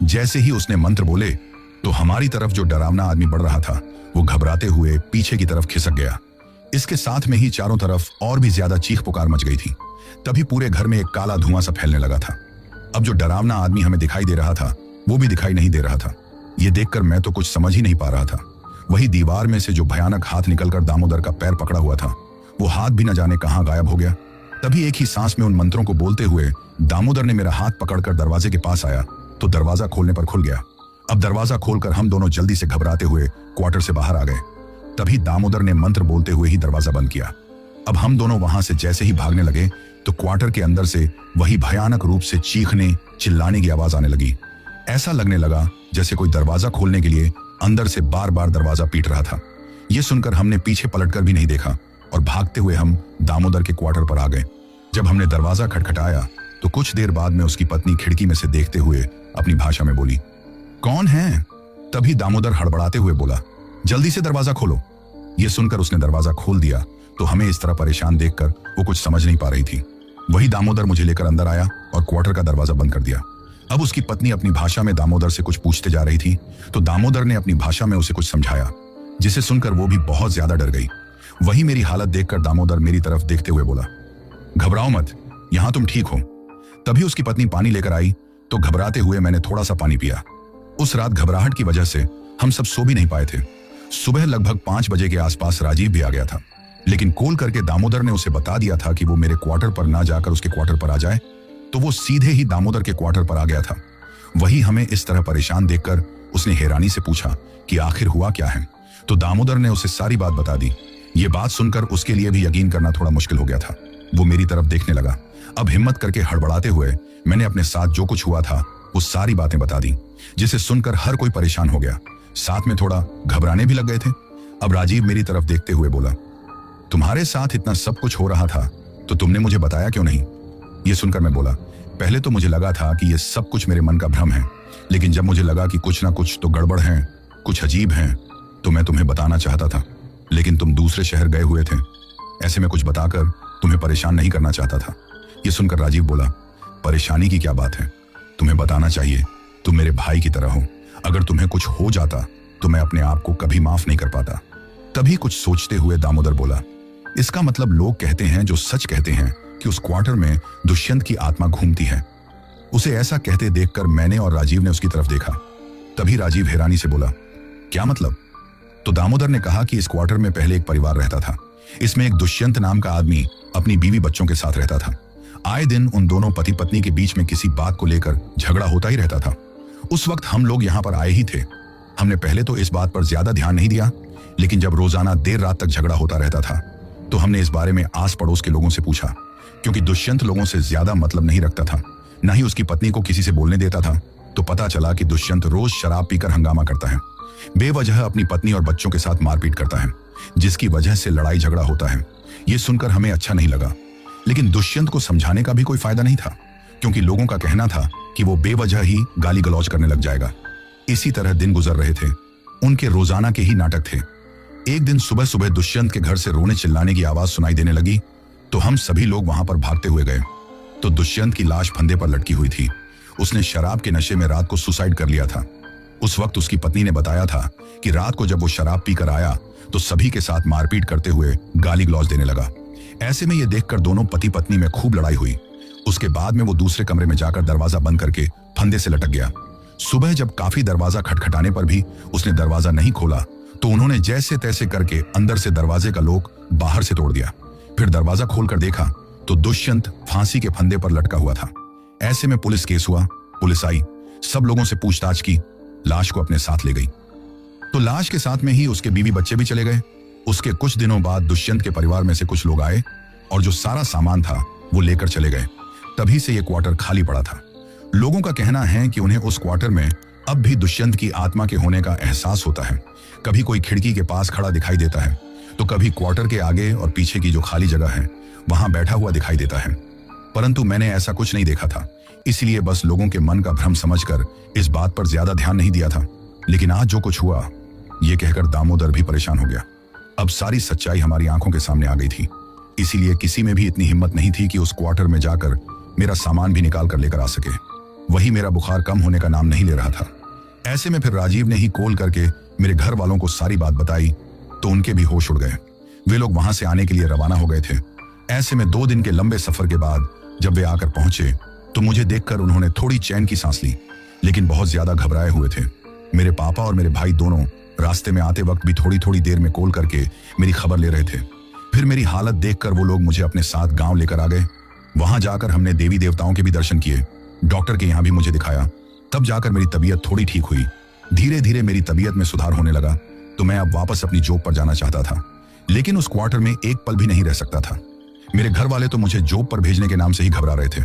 जैसे ही उसने मंत्र बोले तो हमारी तरफ जो डरावना आदमी बढ़ रहा था वो घबराते हुए पीछे की तरफ खिसक गया। इसके साथ में ही चारों तरफ और भी ज्यादा चीख पुकार मच गई थी। तभी पूरे घर में एक काला धुआं सा फैलने लगा था। अब जो डरावना आदमी हमें दिखाई दे रहा था वो भी दिखाई नहीं दे रहा था। ये देखकर मैं तो कुछ समझ ही नहीं पा रहा था। वही दीवार में से जो भयानक हाथ निकलकर दामोदर का पैर पकड़ा हुआ था वो हाथ भी न जाने कहां गायब हो गया। तभी एक ही सांस में उन मंत्रों को बोलते हुए दामोदर ने मेरा हाथ पकड़कर दरवाजे के पास आया तो दरवाजा खोलने पर खुल गया। अब दरवाजा खोलकर हम दोनों जल्दी से घबराते हुए क्वार्टर से बाहर आ गए। तभी दामोदर ने मंत्र बोलते हुए ही दरवाजा बंद किया। अब हम दोनों वहां से जैसे ही भागने लगे तो क्वार्टर के अंदर से वही भयानक रूप से चीखने चिल्लाने की आवाज आने लगी। ऐसा लगने लगा जैसे कोई दरवाजा खोलने के लिए अंदर से बार बार दरवाजा पीट रहा था। यह सुनकर हमने पीछे पलटकर भी नहीं देखा और भागते हुए हम दामोदर के क्वार्टर पर आ गए। जब हमने दरवाजा खटखटाया तो कुछ देर बाद में उसकी पत्नी खिड़की में से देखते हुए अपनी भाषा में बोली, कौन है? तभी दामोदर हड़बड़ाते हुए बोला, जल्दी से दरवाजा खोलो। यह सुनकर उसने दरवाजा खोल दिया तो हमें इस तरह परेशान देखकर वो कुछ समझ नहीं पा रही थी। वही दामोदर मुझे लेकर अंदर आया और क्वार्टर का दरवाजा बंद कर दिया। अब उसकी पत्नी अपनी भाषा में दामोदर से कुछ पूछते जा रही थी तो दामोदर ने अपनी भाषा में उसे कुछ समझाया, जिसे सुनकर वो भी बहुत ज्यादा डर गई। वही मेरी हालत देखकर दामोदर मेरी तरफ देखते हुए बोला, घबराओ मत, यहां तुम ठीक हो। तभी उसकी पत्नी पानी लेकर आई तो घबराते हुए मैंने थोड़ा सा पानी पिया। उस रात घबराहट की वजह से हम सब सो भी नहीं पाए थे। सुबह लगभग 5 बजे के आसपास राजीव भी आ गया था, लेकिन कॉल करके दामोदर ने उसे बता दिया था कि वो मेरे क्वार्टर पर ना जाकर उसके क्वार्टर पर आ जाए, तो वो सीधे ही दामोदर के क्वार्टर पर आ गया था। वही हमें इस तरह परेशान देखकर उसने हैरानी से पूछा कि आखिर हुआ क्या है, तो दामोदर ने उसे सारी बात बता दी। ये बात सुनकर उसके लिए भी यकीन करना थोड़ा मुश्किल हो गया था। वो मेरी तरफ देखने लगा। अब हिम्मत करके हड़बड़ाते हुए मैंने अपने साथ जो कुछ हुआ था वो सारी बातें बता दी, जिसे सुनकर हर कोई परेशान हो गया, साथ में थोड़ा घबराने भी लग गए थे। अब राजीव मेरी तरफ देखते हुए बोला, तुम्हारे साथ इतना सब कुछ हो रहा था तो तुमने मुझे बताया क्यों नहीं? ये सुनकर मैं बोला, पहले तो मुझे लगा था कि ये सब कुछ मेरे मन का भ्रम है, लेकिन जब मुझे लगा कि कुछ ना कुछ तो गड़बड़ है, कुछ अजीब है, तो मैं तुम्हें बताना चाहता था, लेकिन तुम दूसरे शहर गए हुए थे। ऐसे में कुछ बताकर तुम्हें परेशान नहीं करना चाहता था। ये सुनकर राजीव बोला, परेशानी की क्या बात है, तुम्हें बताना चाहिए, तुम मेरे भाई की तरह हो। अगर तुम्हें कुछ हो जाता तो मैं अपने आप को कभी माफ नहीं कर पाता। तभी कुछ सोचते हुए दामोदर बोला, इसका मतलब लोग कहते हैं जो सच कहते हैं कि उस क्वार्टर में दुष्यंत की आत्मा घूमती है। उसे ऐसा कहते देखकर मैंने और राजीव ने उसकी तरफ देखा। तभी राजीव हैरानी से बोला, क्या मतलब? तो दामोदर ने कहा कि इस क्वार्टर में पहले एक परिवार रहता था। इसमें एक दुष्यंत नाम का आदमी अपनी बीवी बच्चों के साथ रहता था। आए दिन उन दोनों पति पत्नी के बीच में किसी बात को लेकर झगड़ा होता ही रहता था। उस वक्त हम लोग यहाँ पर आए ही थे। हमने पहले तो इस बात पर ज्यादा ध्यान नहीं दिया, लेकिन जब रोजाना देर रात तक झगड़ा होता रहता था तो हमने इस बारे में आस पड़ोस के लोगों से पूछा, क्योंकि दुष्यंत लोगों से ज्यादा मतलब नहीं रखता था, न ही उसकी पत्नी को किसी से बोलने देता था। तो पता चला कि दुष्यंत रोज शराब पीकर हंगामा करता है, बेवजह अपनी पत्नी और बच्चों के साथ मारपीट करता है, जिसकी वजह से लड़ाई झगड़ा होता है। ये सुनकर हमें अच्छा नहीं लगा, लेकिन दुष्यंत को समझाने का भी कोई फायदा नहीं था, क्योंकि लोगों का कहना था कि वो बेवजह ही गाली गलौज करने लग जाएगा। इसी तरह दिन गुजर रहे थे। उनके रोजाना के ही नाटक थे। एक दिन सुबह सुबह दुष्यंत के घर से रोने चिल्लाने की आवाज सुनाई देने लगी तो हम सभी लोग वहां पर भागते हुए गए तो दुष्यंत की लाश फंदे पर लटकी हुई थी। उसने शराब के नशे में रात को सुसाइड कर लिया था। उस वक्त उसकी पत्नी ने बताया था कि रात को जब वो शराब पीकर आया तो सभी के साथ मारपीट करते हुए गाली गलौज देने लगा। ऐसे में ये देखकर दोनों पति पत्नी में खूब लड़ाई हुई। उसके बाद में वो दूसरे कमरे में जाकर दरवाजा बंद करके फंदे से लटक गया। सुबह जब काफी दरवाजा खटखटाने पर भी उसने दरवाजा नहीं खोला तो उन्होंने जैसे तैसे करके अंदर से दरवाजे का लॉक बाहर से तोड़ दिया। फिर दरवाजा खोलकर देखा तो दुष्यंत फांसी के फंदे पर लटका हुआ था। ऐसे में पुलिस केस हुआ। पुलिस आई, सब लोगों से पूछताछ की, लाश को अपने साथ ले गई। तो लाश के साथ में ही उसके बीवी बच्चे भी चले गए। उसके कुछ दिनों बाद दुष्यंत के परिवार में से कुछ लोग आए और जो सारा सामान था वो लेकर चले गए। तभी से ये क्वार्टर खाली पड़ा था। लोगों का कहना है कि उन्हें उस क्वार्टर में अब भी दुष्यंत की आत्मा के होने का एहसास होता है। कभी कोई खिड़की के पास खड़ा दिखाई देता है तो कभी क्वार्टर के आगे और पीछे की जो खाली जगह है वहां बैठा हुआ दिखाई देता है, परंतु मैंने ऐसा कुछ नहीं देखा था, इसलिए बस लोगों के मन का भ्रम समझकर इस बात पर ज्यादा ध्यान नहीं दिया था। लेकिन आज जो कुछ हुआ ये कहकर दामोदर भी परेशान हो गया। अब सारी सच्चाई हमारी आंखों के सामने आ गई थी, इसीलिए किसी में भी इतनी हिम्मत नहीं थी कि उस क्वार्टर में जाकर मेरा सामान भी निकाल कर लेकर आ सके। वही मेरा बुखार कम होने का नाम नहीं ले रहा था। ऐसे में फिर राजीव ने ही कॉल करके मेरे घर वालों को सारी बात बताई तो उनके भी होश उड़ गए। वे लोग वहां से आने के लिए रवाना हो गए थे। ऐसे में 2 दिन के लंबे सफर के बाद जब वे आकर पहुंचे तो मुझे देखकर उन्होंने थोड़ी चैन की सांस ली, लेकिन बहुत ज्यादा घबराए हुए थे। मेरे पापा और मेरे भाई दोनों रास्ते में आते वक्त भी थोड़ी थोड़ी देर में कॉल करके मेरी खबर ले रहे थे। फिर मेरी हालत देखकर वो लोग मुझे अपने साथ गांव लेकर आ गए। वहां जाकर हमने देवी देवताओं के भी दर्शन किए, डॉक्टर के यहाँ भी मुझे दिखाया। तब जाकर मेरी तबीयत थोड़ी ठीक हुई। धीरे धीरे मेरी तबीयत में सुधार होने लगा तो मैं अब वापस अपनी जॉब पर जाना चाहता था, लेकिन उस क्वार्टर में एक पल भी नहीं रह सकता था। मेरे घर वाले तो मुझे जॉब पर भेजने के नाम से ही घबरा रहे थे,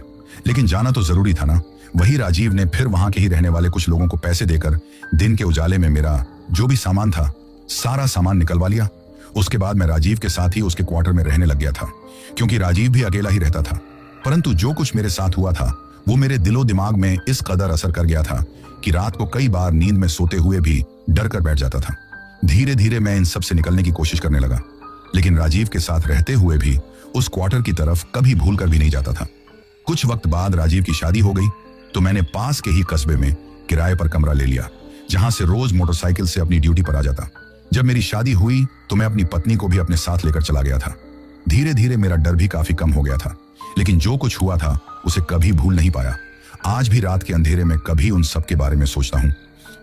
लेकिन जाना तो जरूरी था ना। वही राजीव ने फिर वहां के ही रहने वाले कुछ लोगों को पैसे देकर दिन के उजाले में मेरा जो भी सामान था सारा सामान निकलवा लिया। उसके बाद मैं राजीव के साथ ही उसके क्वार्टर में रहने लग गया था, क्योंकि राजीव भी अकेला ही रहता था। परंतु जो कुछ मेरे साथ हुआ था वो मेरे दिलो दिमाग में इस कदर असर कर गया था कि रात को कई बार नींद में सोते हुए भी डर कर बैठ जाता था। धीरे धीरे मैं इन सब से निकलने की कोशिश करने लगा, लेकिन राजीव के साथ रहते हुए भी उस क्वार्टर की तरफ कभी भूल कर भी नहीं जाता था। कुछ वक्त बाद राजीव की शादी हो गई, तो मैंने पास के ही कस्बे में किराए पर कमरा ले लिया, जहां से रोज मोटरसाइकिल से अपनी ड्यूटी पर आ जाता। जब मेरी शादी हुई तो मैं अपनी पत्नी को भी अपने साथ लेकर चला गया था। धीरे धीरे मेरा डर भी काफी कम हो गया था, लेकिन जो कुछ हुआ था उसे कभी भूल नहीं पाया। आज भी रात के अंधेरे में कभी उन सब के बारे में सोचता हूँ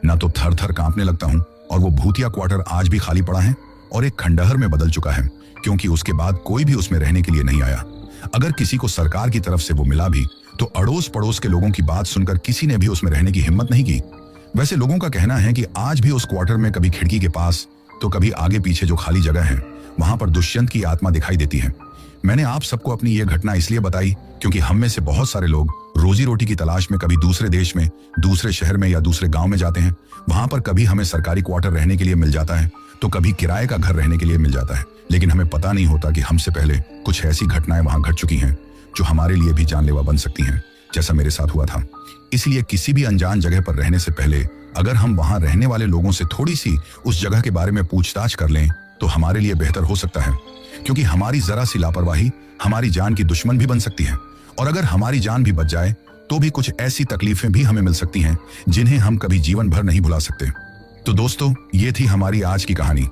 ना तो थर थर कांपने लगता हूँ। और वो भूतिया क्वार्टर आज भी खाली पड़ा है और एक खंडहर में बदल चुका है, क्योंकि उसके बाद कोई भी उसमें रहने के लिए नहीं आया। अगर किसी को सरकार की तरफ से वो मिला भी तो अड़ोस पड़ोस के लोगों की बात सुनकर किसी ने भी उसमें रहने की हिम्मत नहीं की। वैसे लोगों का कहना है कि आज भी उस क्वार्टर में कभी खिड़की के पास तो कभी आगे पीछे जो खाली जगह है वहां पर दुष्यंत की आत्मा दिखाई देती है। मैंने आप सबको अपनी ये घटना इसलिए बताई क्योंकि हम में से बहुत सारे लोग रोजी रोटी की तलाश में कभी दूसरे देश में, दूसरे शहर में या दूसरे गांव में जाते हैं। वहां पर कभी हमें सरकारी क्वार्टर रहने के लिए मिल जाता है तो कभी किराए का घर रहने के लिए मिल जाता है, लेकिन हमें पता नहीं होता कि हमसे पहले कुछ ऐसी घटनाएं वहां घट चुकी हैं जो हमारे लिए भी जानलेवा बन सकती हैं, जैसा मेरे साथ हुआ था। इसलिए किसी भी अनजान जगह पर रहने से पहले अगर हम वहां रहने वाले लोगों से थोड़ी सी उस जगह के बारे में पूछताछ कर लें तो हमारे लिए बेहतर हो सकता है, क्योंकि हमारी जरा सी लापरवाही हमारी जान की दुश्मन भी बन सकती है। और अगर हमारी जान भी बच जाए तो भी कुछ ऐसी तकलीफें भी हमें मिल सकती हैं जिन्हें हम कभी जीवन भर नहीं भुला सकते। तो दोस्तों, ये थी हमारी आज की कहानी।